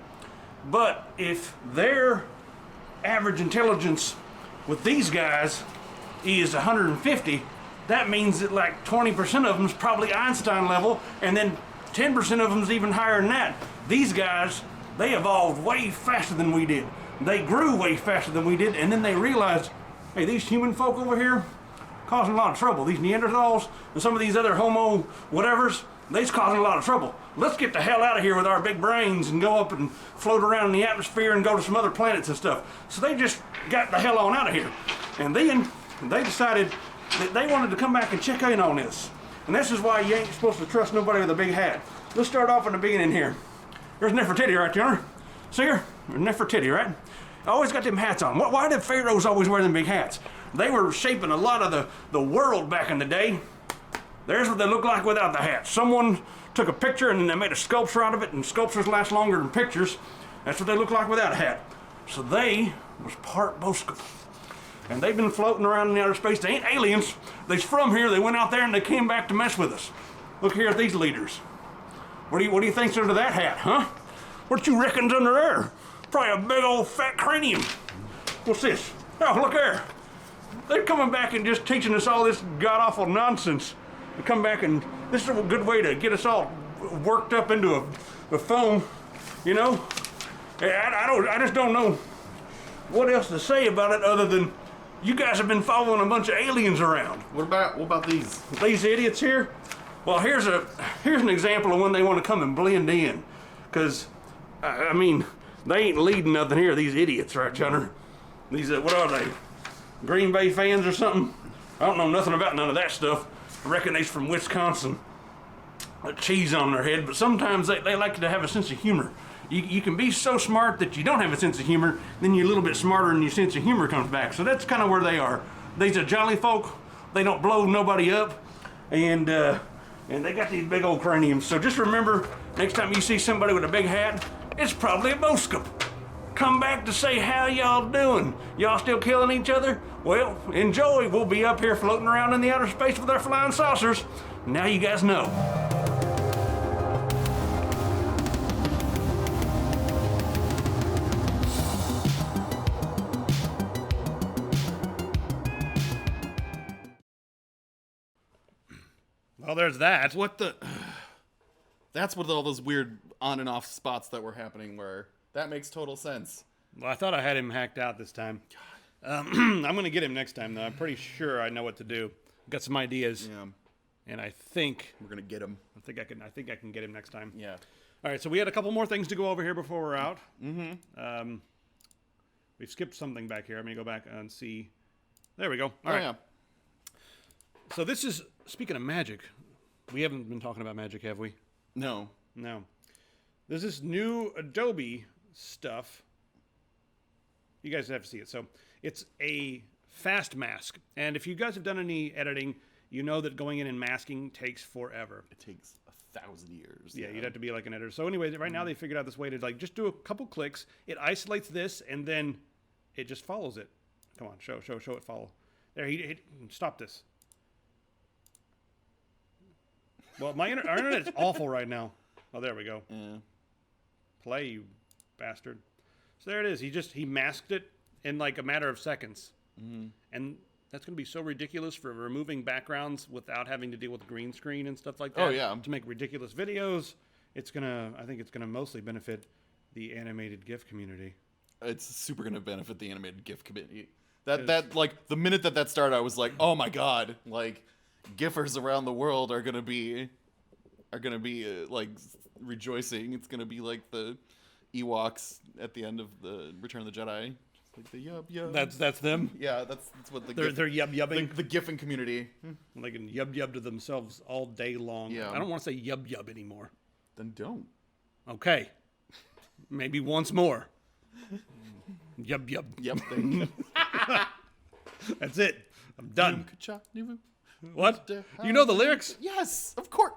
But if their average intelligence with these guys is 150, that means that like 20% of them is probably Einstein level, and then 10% of them is even higher than that. These guys, they evolved way faster than we did. They grew way faster than we did, and then they realized, hey, these human folk over here causing a lot of trouble. These Neanderthals and some of these other Homo whatevers, they's causing a lot of trouble. Let's get the hell out of here with our big brains and go up and float around in the atmosphere and go to some other planets and stuff. So they just got the hell on out of here. And then they decided that they wanted to come back and check in on this. And this is why you ain't supposed to trust nobody with a big hat. Let's start off in the beginning here. There's Nefertiti right there. See her? There's Nefertiti, right? Always got them hats on. Why did pharaohs always wear them big hats? They were shaping a lot of the world back in the day. There's what they look like without the hat. Someone took a picture and then they made a sculpture out of it, and sculptures last longer than pictures. That's what they look like without a hat. So they was part Boska. And they've been floating around in outer space. They ain't aliens. They's from here. They went out there and they came back to mess with us. Look here at these leaders. What do you think's under that hat, huh? What you reckon's under there? Probably a big old fat cranium. What's this? Oh, look there. They're coming back and just teaching us all this god-awful nonsense. They come back and this is a good way to get us all worked up into a foam, you know? I just don't know what else to say about it other than you guys have been following a bunch of aliens around. What about these? These idiots here? Well, here's an example of when they want to come and blend in. Because, I mean, they ain't leading nothing here, these idiots, right, Chunner? These, what are they? Green Bay fans or something? I don't know nothing about none of that stuff. I reckon they's from Wisconsin. A cheese on their head, but sometimes they like to have a sense of humor. You can be so smart that you don't have a sense of humor, then you're a little bit smarter and your sense of humor comes back. So that's kind of where they are. They's a jolly folk. They don't blow nobody up. And they got these big old craniums. So just remember, next time you see somebody with a big hat, it's probably a Boska. Come back to say how y'all doing. Y'all still killing each other? Well, enjoy. We'll be up here floating around in the outer space with our flying saucers. Now you guys know. Well, there's that. What the? That's what all those weird on and off spots that were happening were. That makes total sense. Well, I thought I had him hacked out this time. I'm going to get him next time, though. I'm pretty sure I know what to do. Got some ideas. Yeah. And I think we're going to get him. I think I can get him next time. Yeah. All right, so we had a couple more things to go over here before we're out. Mm-hmm. We've skipped something back here. I'm going to go back and see. There we go. All right. Yeah. So this is, speaking of magic, we haven't been talking about magic, have we? No. There's this new Adobe stuff. You guys have to see it. So it's a fast mask. And if you guys have done any editing, you know that going in and masking takes forever. It takes 1,000 years. Yeah, you'd have to be like an editor. So anyway, right now they figured out this way to like just do a couple clicks. It isolates this, and then it just follows it. Come on, show it follow. There, stop this. Well, our internet's awful right now. Oh, there we go. Yeah. Play, you bastard. So there it is. He masked it in like a matter of seconds. Mm-hmm. And that's going to be so ridiculous for removing backgrounds without having to deal with green screen and stuff like that. Oh, yeah. To make ridiculous videos. I think it's going to mostly benefit the animated GIF community. It's super going to benefit the animated GIF community. That like the minute that started, I was like, oh my God, like GIFers around the world are gonna be like rejoicing. It's gonna be like the Ewoks at the end of the Return of the Jedi, like the yub. That's them. Yeah, that's what they're yubbing. The GIFing community. They can yub to themselves all day long. Yeah. I don't want to say yub anymore. Then don't. Okay, maybe once more. Yub. Thank you. That's it. I'm done. What? Do you know the lyrics? Yes, of course.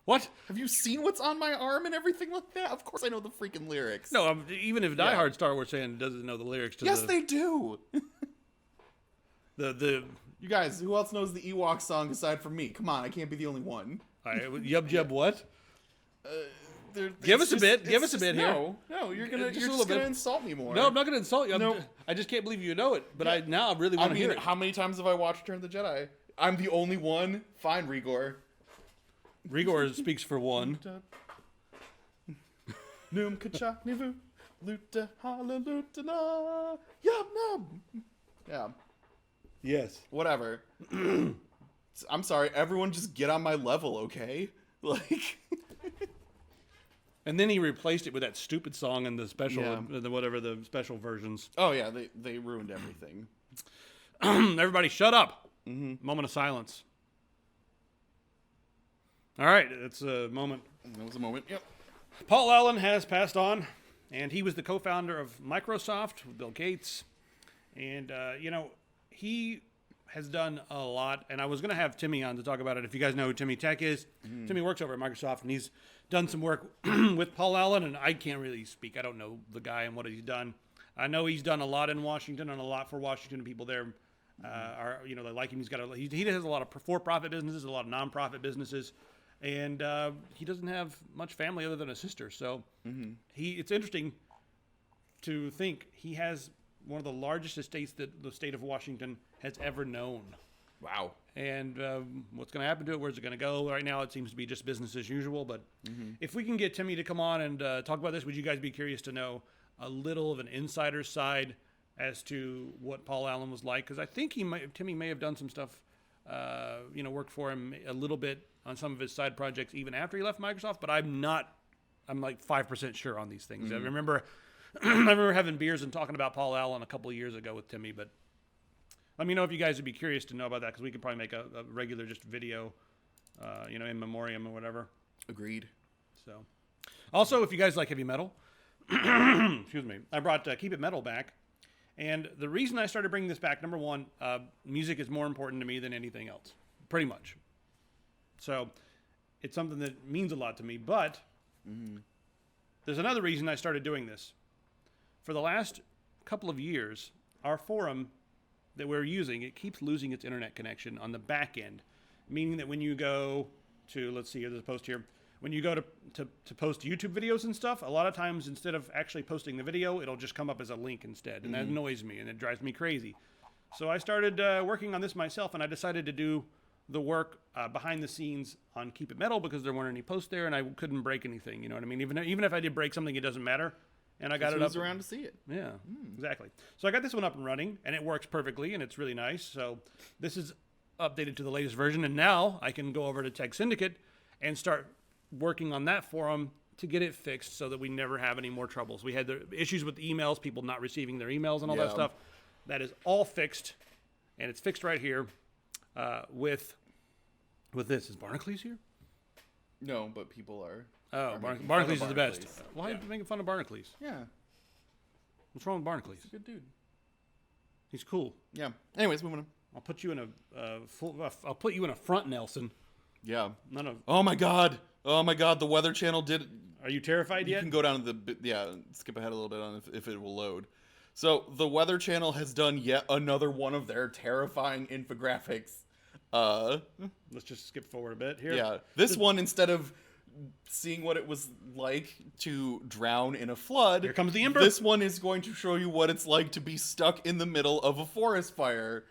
What? Have you seen what's on my arm and everything like that? Of course I know the freaking lyrics. No, even if diehard Star Wars fan doesn't know the lyrics to yes, they do. You guys, who else knows the Ewok song aside from me? Come on, I can't be the only one. Yub what? Give us a bit here. No, you're just gonna insult me more. No, I'm not gonna insult you. I just can't believe you know it. But I really want to hear it. How many times have I watched Return of the Jedi? I'm the only one. Fine, Rigor. Rigor speaks for one. Noom kacha nivu luta hallelujah yum num. Yeah. Yes. Whatever. I'm sorry. Everyone, just get on my level, okay? Like. And then he replaced it with that stupid song in the special, the special versions. Oh yeah, they ruined everything. Everybody, shut up! Mm-hmm. Moment of silence. All right, it's a moment. That was a moment. Yep. Paul Allen has passed on, and he was the co-founder of Microsoft with Bill Gates, and he has done a lot, and I was going to have Timmy on to talk about it. If you guys know who Timmy Tech is, Timmy works over at Microsoft, and he's done some work with Paul Allen, and I can't really speak. I don't know the guy and what he's done. I know he's done a lot in Washington and a lot for Washington, and people there are, they like him. He has a lot of for-profit businesses, a lot of non-profit businesses, and he doesn't have much family other than a sister. So it's interesting to think he has one of the largest estates that the state of Washington has ever known. Wow. And what's going to happen to it? Where's it going to go? Right now, it seems to be just business as usual. But if we can get Timmy to come on and talk about this, would you guys be curious to know a little of an insider's side as to what Paul Allen was like? Because I think Timmy may have done some stuff, worked for him a little bit on some of his side projects even after he left Microsoft. But I'm like 5% sure on these things. I remember having beers and talking about Paul Allen a couple of years ago with Timmy, but let me know if you guys would be curious to know about that, because we could probably make a regular just video, in memoriam or whatever. Agreed. So, also, if you guys like heavy metal, excuse me, I brought Keep It Metal back, and the reason I started bringing this back, number one, music is more important to me than anything else, pretty much. So, it's something that means a lot to me, but there's another reason I started doing this. For the last couple of years, our forum that we're using, it keeps losing its internet connection on the back end, meaning that when you go to, let's see, there's a post here, when you go to post YouTube videos and stuff, a lot of times instead of actually posting the video, it'll just come up as a link instead, and that annoys me, and it drives me crazy. So I started working on this myself, and I decided to do the work behind the scenes on Keep It Metal, because there weren't any posts there, and I couldn't break anything, you know what I mean? Even if I did break something, it doesn't matter. And I got it up. Who's around to see it? Yeah, exactly. So I got this one up and running, and it works perfectly, and it's really nice. So this is updated to the latest version, and now I can go over to Tech Syndicate and start working on that forum to get it fixed so that we never have any more troubles. We had the issues with the emails, people not receiving their emails and all that stuff. That is all fixed, and it's fixed right here with this. Is Barnacle here? No, but people are. Oh, Barnacles is the best. Why are you making fun of Barnacles? Yeah. What's wrong with Barnacles? He's a good dude. He's cool. Yeah. Anyways, moving on. I'll put you in I'll put you in a front, Nelson. Yeah. None of. Oh my God. The Weather Channel did. Are you terrified yet? You can go down to skip ahead a little bit on if it will load. So the Weather Channel has done yet another one of their terrifying infographics. Let's just skip forward a bit here. Yeah. This one, instead of seeing what it was like to drown in a flood, here comes the ember. This one is going to show you what it's like to be stuck in the middle of a forest fire,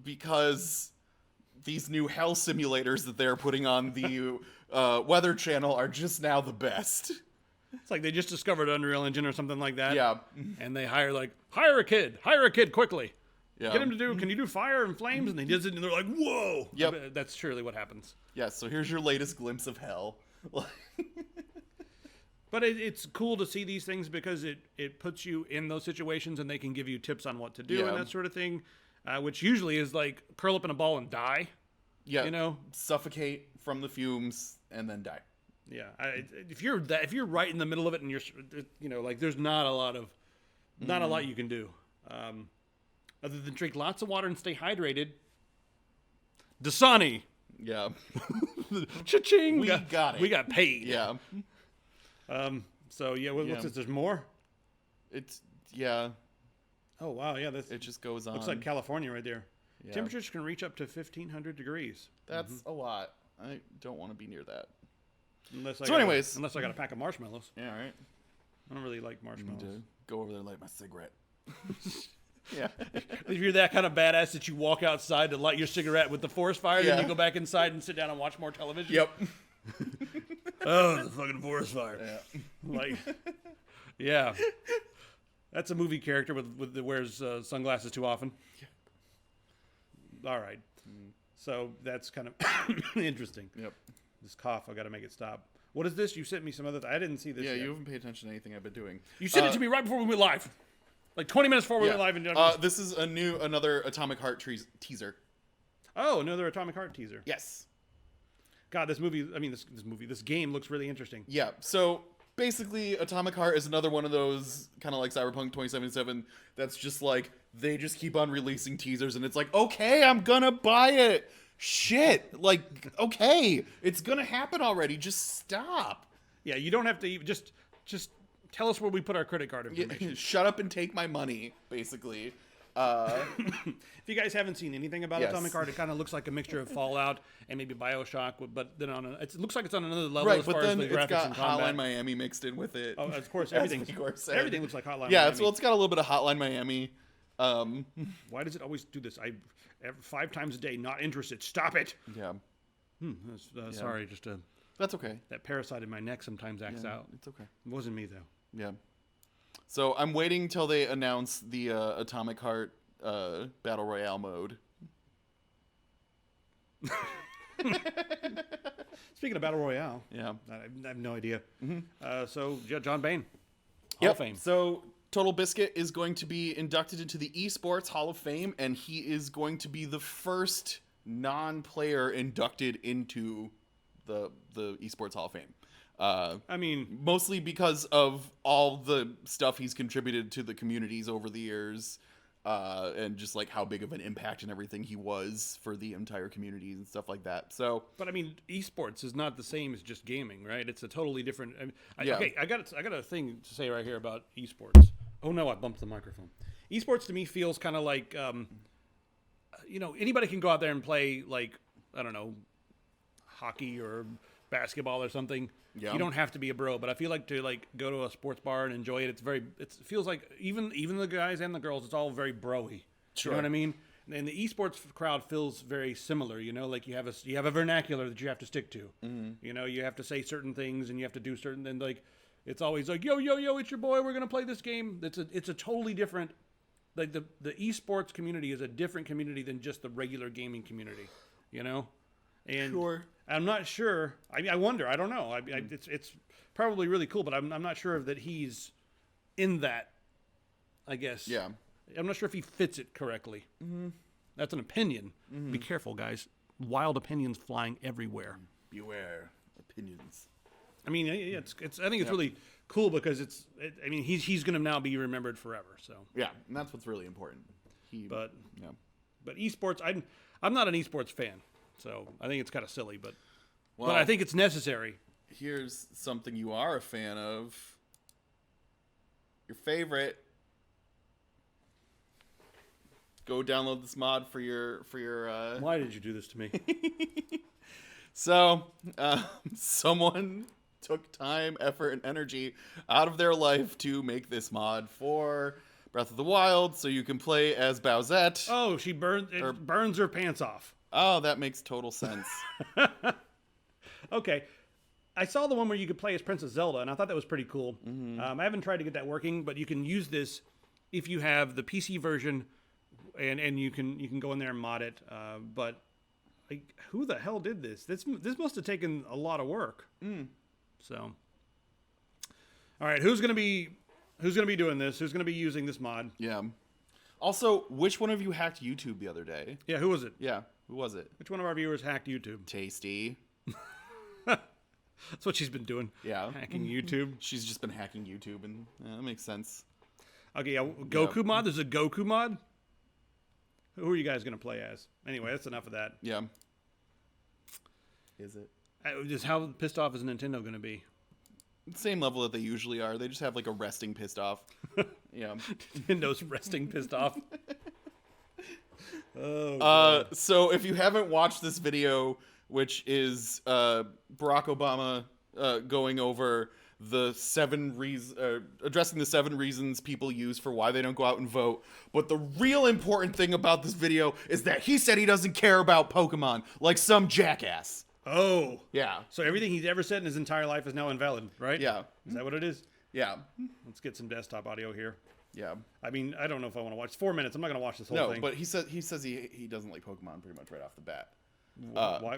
because these new hell simulators that they're putting on the Weather Channel are just now the best. It's like they just discovered Unreal Engine or something like that. Yeah. And they hire a kid quickly. Yeah. Get him to can you do fire and flames? And he does it, and they're like, whoa. Yep. That's surely what happens. Yeah, so here's your latest glimpse of hell. But it's cool to see these things, because it puts you in those situations, and they can give you tips on what to do and that sort of thing, which usually is like curl up in a ball and die. Yeah, suffocate from the fumes and then die. Yeah, if you're right in the middle of it, and you're like, there's not a lot you can do, other than drink lots of water and stay hydrated. Dasani. Yeah. Cha-ching! We got it. We got paid. Yeah. So yeah, what's this? There's more? It's Oh wow, yeah, it just goes on. Looks like California right there. Yeah. Temperatures can reach up to 1,500 degrees. That's a lot. I don't want to be near that. Unless I got a pack of marshmallows. Yeah, all right. I don't really like marshmallows. Need to go over there and light my cigarette. Yeah. If you're that kind of badass that you walk outside to light your cigarette with the forest fire, then you go back inside and sit down and watch more television. Yep. Oh, the fucking forest fire. Yeah. Yeah. That's a movie character that wears sunglasses too often. Yeah. All right. So that's kind of interesting. Yep. This cough, I got to make it stop. What is this? You sent me some other. I didn't see this. Yeah, yet. you haven't paid attention to anything I've been doing. You sent it to me right before we went live. Like 20 minutes before we went live. And this is another Atomic Heart teaser. Oh, another Atomic Heart teaser. Yes. God, this movie. I mean, this game looks really interesting. Yeah. So basically, Atomic Heart is another one of those kind of like Cyberpunk 2077 that's just like they just keep on releasing teasers, and it's like, okay, I'm gonna buy it. Shit, like, okay, it's gonna happen already. Just stop. Yeah, you don't have to even just tell us where we put our credit card information. Shut up and take my money, basically. If you guys haven't seen anything about Yes. Atomic Heart, it kind of looks like a mixture of Fallout and maybe BioShock, but then it looks like it's on another level Right, as but far then as the it's graphics got and combat. Hotline Miami mixed in with it. Oh, of course, As everything Igor said. everything looks like Hotline Yeah, Miami. it's got a little bit of Hotline Miami. Why does it always do this? 5 times a day, not interested. Stop it. Yeah, Sorry, just that's okay. that parasite in my neck sometimes acts out. It's okay. It wasn't me though. Yeah. So I'm waiting till they announce the Atomic Heart Battle Royale mode. Speaking of Battle Royale, Yeah. I have no idea. So John Bain, Hall of Fame. So Total Biscuit is going to be inducted into the Esports Hall of Fame, and he is going to be the first non-player inducted into the Esports Hall of Fame. I mean, Mostly because of all the stuff he's contributed to the communities over the years, and just like how big of an impact and everything he was for the entire communities and stuff like that. So, but I mean, esports is not the same as just gaming, right? It's a totally different. Yeah. Okay, I got a thing to say right here about esports. Oh no, I bumped the microphone. Esports to me feels kind of like, anybody can go out there and play, like, I don't know, hockey or basketball or something. Yeah. You don't have to be a bro, but I feel like to go to a sports bar and enjoy it. It feels like even the guys and the girls, it's all very broy. Sure. You know what I mean? And the esports crowd feels very similar. Like you have a vernacular that you have to stick to. Mm-hmm. You have to say certain things and you have to do certain. And like it's always like yo, it's your boy. We're gonna play this game. It's a totally different. Like the esports community is a different community than just the regular gaming community. And sure. I'm not sure. I wonder. I don't know. It's probably really cool, but I'm not sure that he's in that. I guess. Yeah. I'm not sure if he fits it correctly. Mm-hmm. That's an opinion. Mm-hmm. Be careful, guys. Wild opinions flying everywhere. Beware opinions. I mean, it's. I think it's really cool because he's going to now be remembered forever. So. Yeah, and that's what's really important. But esports, I'm not an esports fan. So I think it's kind of silly, but I think it's necessary. Here's something you are a fan of. Your favorite. Go download this mod for your. Why did you do this to me? So, someone took time, effort, and energy out of their life to make this mod for Breath of the Wild, so you can play as Bowsette. Oh, she burns her pants off. Oh, that makes total sense. Okay. I saw the one where you could play as Princess Zelda, and I thought that was pretty cool. Mm-hmm. I haven't tried to get that working, but you can use this if you have the PC version, and you can go in there and mod it. But who the hell did this? This must have taken a lot of work. So, all right, who's gonna be doing this? Who's gonna be using this mod? Yeah. Also, which one of you hacked YouTube the other day? Yeah, who was it? Yeah, who was it? Which one of our viewers hacked YouTube? Tasty. That's what she's been doing. Yeah. Hacking YouTube. She's just been hacking YouTube, and that makes sense. Okay, Goku mod? There's a Goku mod? Who are you guys going to play as? Anyway, that's enough of that. Yeah. Is it? Just how pissed off is Nintendo going to be? Same level that they usually are. They just have like a resting pissed off. Yeah. Nintendo's resting pissed off. So if you haven't watched this video, which is Barack Obama going over the addressing the 7 reasons people use for why they don't go out and vote. But the real important thing about this video is that he said he doesn't care about Pokemon, like some jackass. Oh. Yeah. So everything he's ever said in his entire life is now invalid, right? Yeah. Is that what it is? Yeah. Let's get some desktop audio here. Yeah. I mean, I don't know if I want to watch. It's 4 minutes. I'm not going to watch this whole thing. No, but he says he doesn't like Pokemon pretty much right off the bat. Why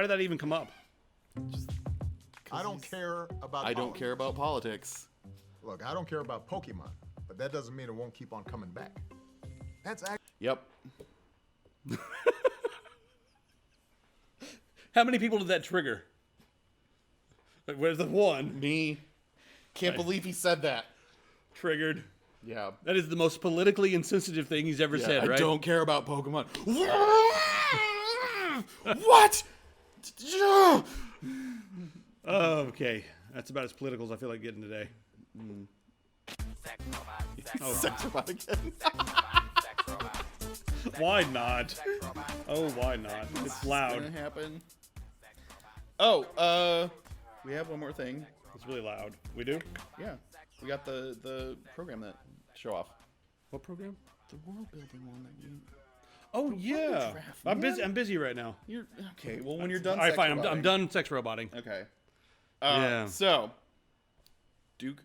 did that even come up? I don't care about I don't care about politics. Look, I don't care about Pokemon, but that doesn't mean it won't keep on coming back. That's Yep. How many people did that trigger? Like, where's the one? Me. Can't believe he said that. Triggered. Yeah. That is the most politically insensitive thing he's ever said, right? I don't care about Pokemon. What? Okay. That's about as political as I feel like getting today. Sex robot again. Why not? Oh, why not? It's loud. Gonna happen. Oh, we have one more thing. It's really loud. We do? Yeah, we got the program that show off. What program? The world building one that you. Oh, yeah. draft, I'm man. busy. I'm busy right now. You're okay. Well, when you're done. All right, sex fine. I'm roboting- done sex roboting. Okay. Yeah. So, Duke.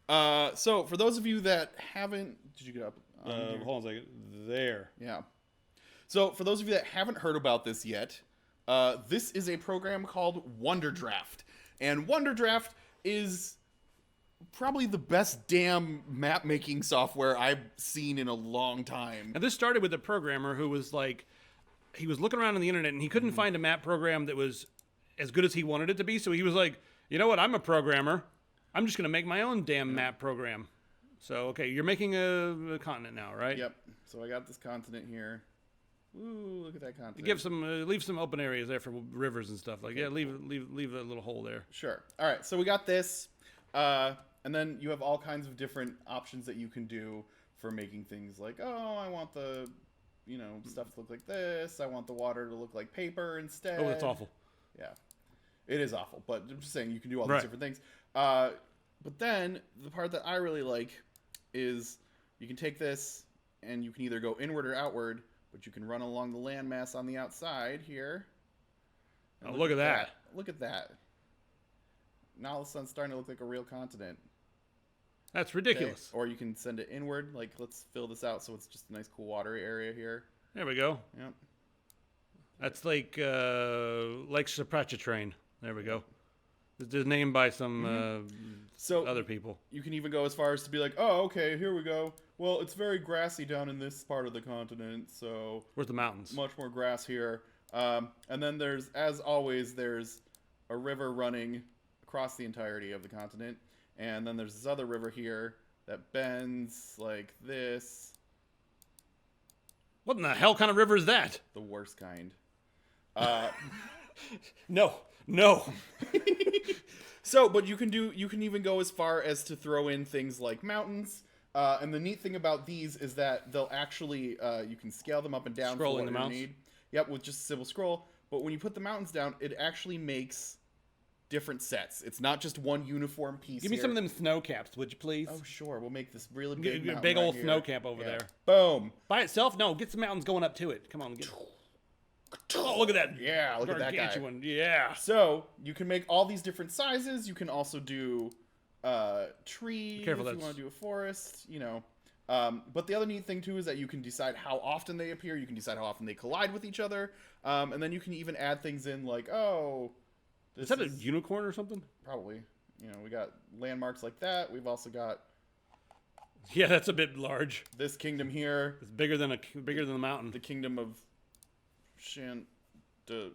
So for those of you that haven't, did you get up? Hold on a second. There. Yeah. So for those of you that haven't heard about this yet, this is a program called Wonderdraft, and Wonderdraft is probably the best damn map making software I've seen in a long time. And this started with a programmer who was like, he was looking around on the internet and he couldn't find a map program that was as good as he wanted it to be. So he was like, you know what? I'm a programmer. I'm just going to make my own damn map program. So, okay, you're making a continent now, right? Yep. So I got this continent here. Ooh, look at that continent. Give some, leave some open areas there for rivers and stuff. Like, yeah, leave a little hole there. Sure. All right. So we got this, and then you have all kinds of different options that you can do for making things like, oh, I want the, stuff to look like this. I want the water to look like paper instead. Oh, that's awful. Yeah, it is awful. But I'm just saying you can do all Right. these different things. But then the part that I really like is you can take this and you can either go inward or outward, but you can run along the landmass on the outside here. Oh, look at that. Look at that. Now all of a sudden it's starting to look like a real continent. That's Okay? ridiculous. Or you can send it inward. Like, let's fill this out so it's just a nice cool watery area here. There we go. Yep. That's like Train. There we go. It's named by some So other people. you can even go as far as to be like, oh, okay, here we go. Well, it's very grassy down in this part of the continent, so Where's the mountains? much more grass here. And then there's, as always, there's a river running across the entirety of the continent. And then there's this other river here that bends like this. What in the hell kind of river is that? The worst kind. No. So, but you can even go as far as to throw in things like mountains. And the neat thing about these is that they'll actually, you can scale them up and down. Scrolling for what the you mouse? need. Yep, with just a simple scroll. But when you put the mountains down, it actually makes different sets. It's not just one uniform piece. Give me here. some of them snow caps, would you please? Oh, sure. We'll make this really Get big a mountain big right old here. snow cap over Yeah. there. Boom. By itself? No, get some mountains going up to it. Come on. Oh, look at that. Yeah, look at that guy. Gargantuan. Yeah. So you can make all these different sizes. You can also do trees. Careful, if you that's- want to do a forest. But the other neat thing too is that you can decide how often they appear. You can decide how often they collide with each other. And then you can even add things in like, oh, Is this that a unicorn or something? probably. We got landmarks like that. We've also got Yeah, that's a bit large. this kingdom here, It's bigger than the mountain. the kingdom of Chanticleer.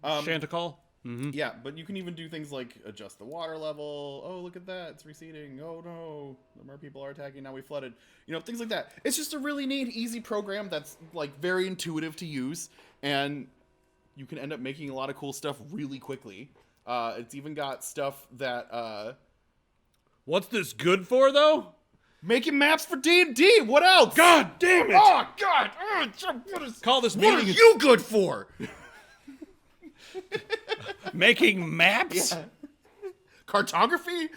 Chanticleer? Mm-hmm. Yeah, but you can even do things like adjust the water level. Oh, look at that. It's receding. Oh, no. The more people are attacking. Now we flooded. Things like that. It's just a really neat, easy program that's, like, very intuitive to use. And you can end up making a lot of cool stuff really quickly. It's even got stuff that, What's this good for, though? making maps for D&D. What else? God damn it! Oh, God. Call this What are meeting you good for? making maps? Yeah. Cartography?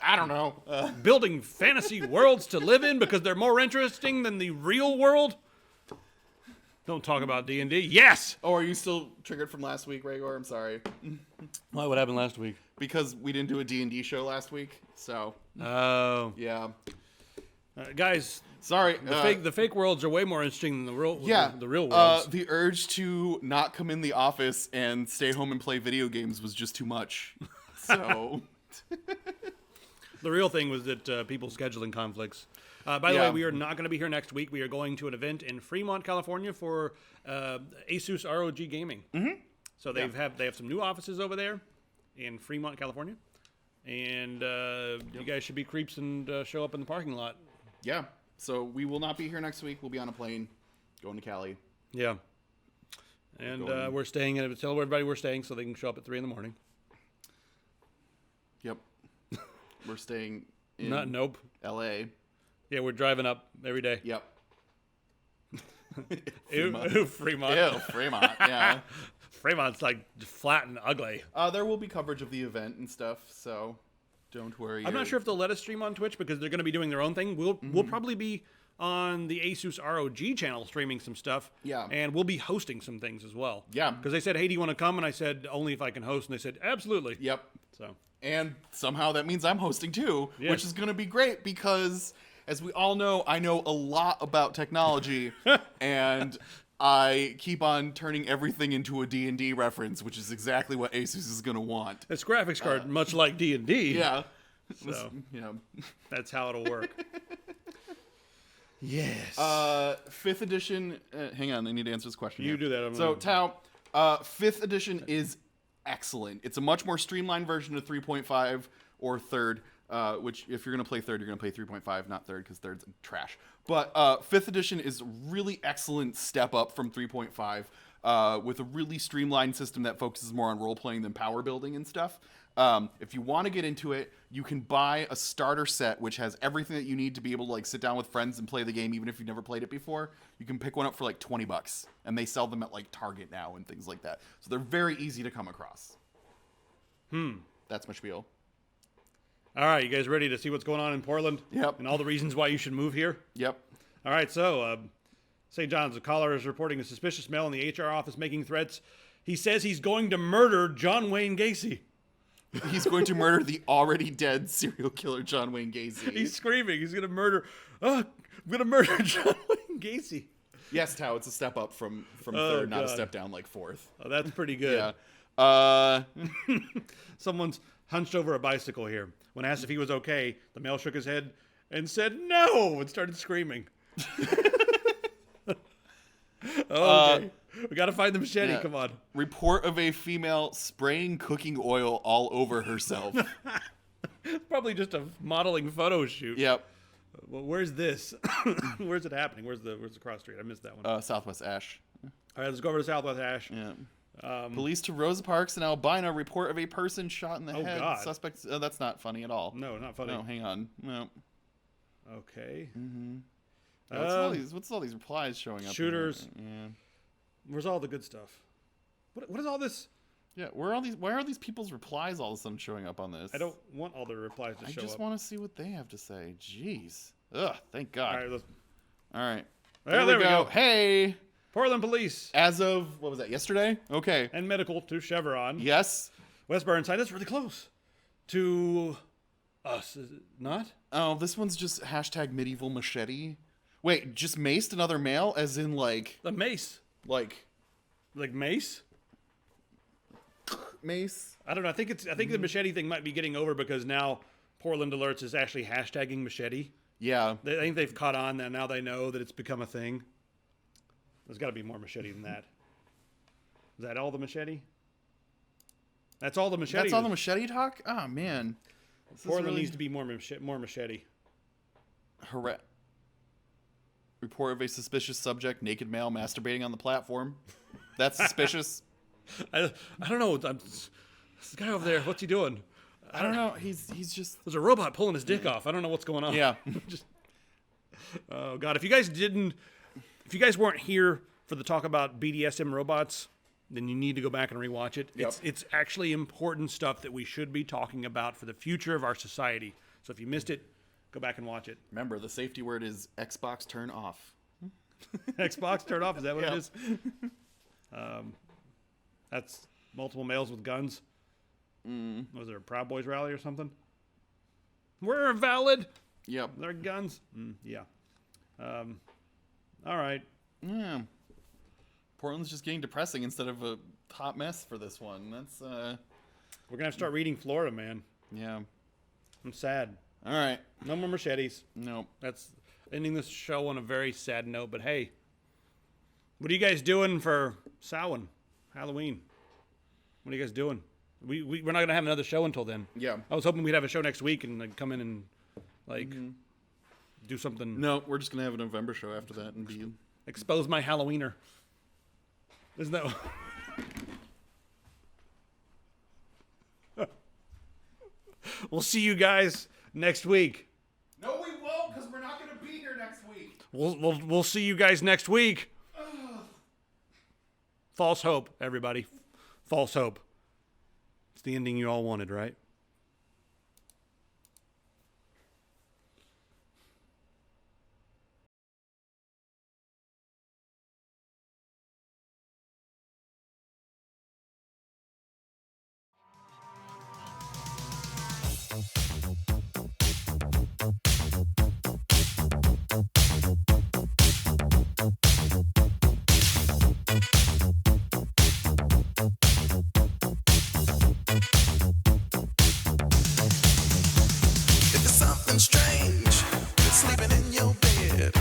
I don't know. Building fantasy worlds to live in because they're more interesting than the real world? Don't talk about D&D. Yes! Oh, are you still triggered from last week, Rhaegar? I'm sorry. Why? What happened last week? Because we didn't do a D&D show last week. So, Oh. yeah. Guys, Sorry. the fake worlds are way more interesting than the real the real worlds. worlds. The urge to not come in the office and stay home and play video games was just too much. So, The real thing was that people scheduling conflicts. By the Yeah. way, we are not going to be here next week. We are going to an event in Fremont, California for Asus ROG Gaming. Mm-hmm. So they have some new offices over there. in Fremont, California. And you guys should be creeps and show up in the parking lot. Yeah. So we will not be here next week. We'll be on a plane going to Cali. Yeah. And we're staying at, tell everybody we're staying so they can show up at 3 a.m. Yep. We're staying in Nope. LA. Yeah, we're driving up every day. Yep. Ew, Fremont. Ew, Fremont, yeah. Fremont's like flat and ugly. There will be coverage of the event and stuff, so don't worry. I'm not sure if they'll let us stream on Twitch because they're going to be doing their own thing. We'll probably be on the Asus ROG channel streaming some stuff. Yeah. And we'll be hosting some things as well. Yeah. Because they said, hey, do you want to come? And I said, only if I can host. And they said, absolutely. Yep. So. And somehow that means I'm hosting too, Yes. which is going to be great because, as we all know, I know a lot about technology, and I keep on turning everything into a D&D reference, which is exactly what Asus is going to want. It's graphics card, much like D&D. Yeah. So, Yeah. that's how it'll work. Yes. 5th edition. Hang on, I need to answer this question. You here. do that. So, Tao, 5th edition is excellent. It's a much more streamlined version of 3.5 or 3rd, which if you're going to play 3rd, you're going to play 3.5, not 3rd, because 3rd's trash. But 5th edition is a really excellent step up from 3.5 with a really streamlined system that focuses more on role-playing than power building and stuff. If you want to get into it, you can buy a starter set which has everything that you need to be able to like sit down with friends and play the game even if you've never played it before. You can pick one up for like $20, and they sell them at like Target now and things like that. So they're very easy to come across. That's my spiel. All right, you guys ready to see what's going on in Portland? Yep. And all the reasons why you should move here? Yep. All right, so St. John's, a caller is reporting a suspicious male in the HR office making threats. He says he's going to murder John Wayne Gacy. He's going to murder the already dead serial killer John Wayne Gacy. He's screaming. He's going to murder. I'm going to murder John Wayne Gacy. Yes, Tao, it's a step up from Oh, 3rd, not a God. step down like 4th. Oh, that's pretty good. Yeah. Someone's hunched over a bicycle here. When asked if he was okay, the male shook his head and said no and started screaming. Okay. We got to find the machete. Yeah. Come on. Report of a female spraying cooking oil all over herself. Probably just a modeling photo shoot. Yep. Well, where's this? Where's it happening? Where's the cross street? I missed that one. Southwest Ash. All right, let's go over to Southwest Ash. Yeah. Police to Rosa Parks and Albina report of a person shot in the head. God. Suspects. That's not funny at all. No, not funny. No, hang on. No. Okay. What's all these replies showing up? Shooters. Here? Yeah. Where's all the good stuff? What is all this? Yeah. Why are these people's replies all of a sudden showing up on this? I don't want all the replies to show up. I just want to see what they have to say. Jeez. Ugh. Thank God. All right, let's... All right. Well, there we go. Hey. Portland Police. As of, what was that, yesterday? Okay. And medical to Chevron. Yes. West Burnside. That's really close to us, is it not? Oh, this one's just hashtag medieval machete. Wait, just maced another male? As in, like... The mace. Like mace? Mace? I don't know. I think the machete thing might be getting over because now Portland Alerts is actually hashtagging machete. Yeah. I think they've caught on that now they know that it's become a thing. There's got to be more machete than that. Is that all the machete? That's all the machete. That's all the machete talk? Oh, man. Portland needs to be more machete. Report of a suspicious subject, naked male masturbating on the platform. That's suspicious. I don't know. This guy over there, what's he doing? I don't know. He's just... There's a robot pulling his dick off. I don't know what's going on. Yeah. Oh, God. If you guys weren't here for the talk about BDSM robots, then you need to go back and rewatch it. Yep. It's actually important stuff that we should be talking about for the future of our society. So if you missed it, go back and watch it. Remember, the safety word is Xbox turn off. Xbox turn off. Is that what Yeah. it is? That's multiple males with guns. Was there a Proud Boys rally or something? We're valid. Yep. They're guns. Yeah. All right. Yeah. Portland's just getting depressing instead of a hot mess for this one. That's We're gonna have to start reading Florida, man. yeah. I'm sad. All right. No more machetes. Nope. That's ending this show on a very sad note. But hey, what are you guys doing for Samhain, Halloween? What are you guys doing? We're not gonna have another show until then. Yeah. I was hoping we'd have a show next week and like come in and like do something. No, we're just gonna have a November show after that and be Expose my Halloweener. Isn't that? We'll see you guys next week. No, we won't, because we're not gonna be here next week. We'll see you guys next week. False hope, everybody. False hope. It's the ending you all wanted, right? If there's something strange sleeping in your bed,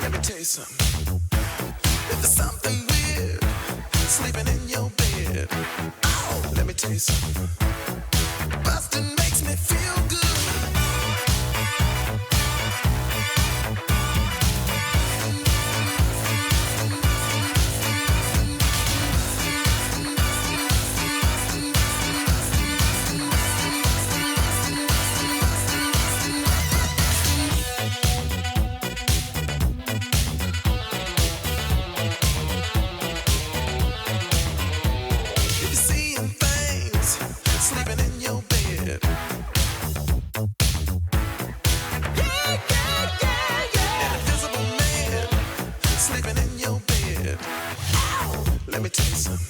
let me tell you something. If there's something weird sleeping in your bed, oh, let me tell you something. Busting makes me feel good. If you're seeing things sleeping in your bed, an invisible man sleeping in your bed, let me tell you something.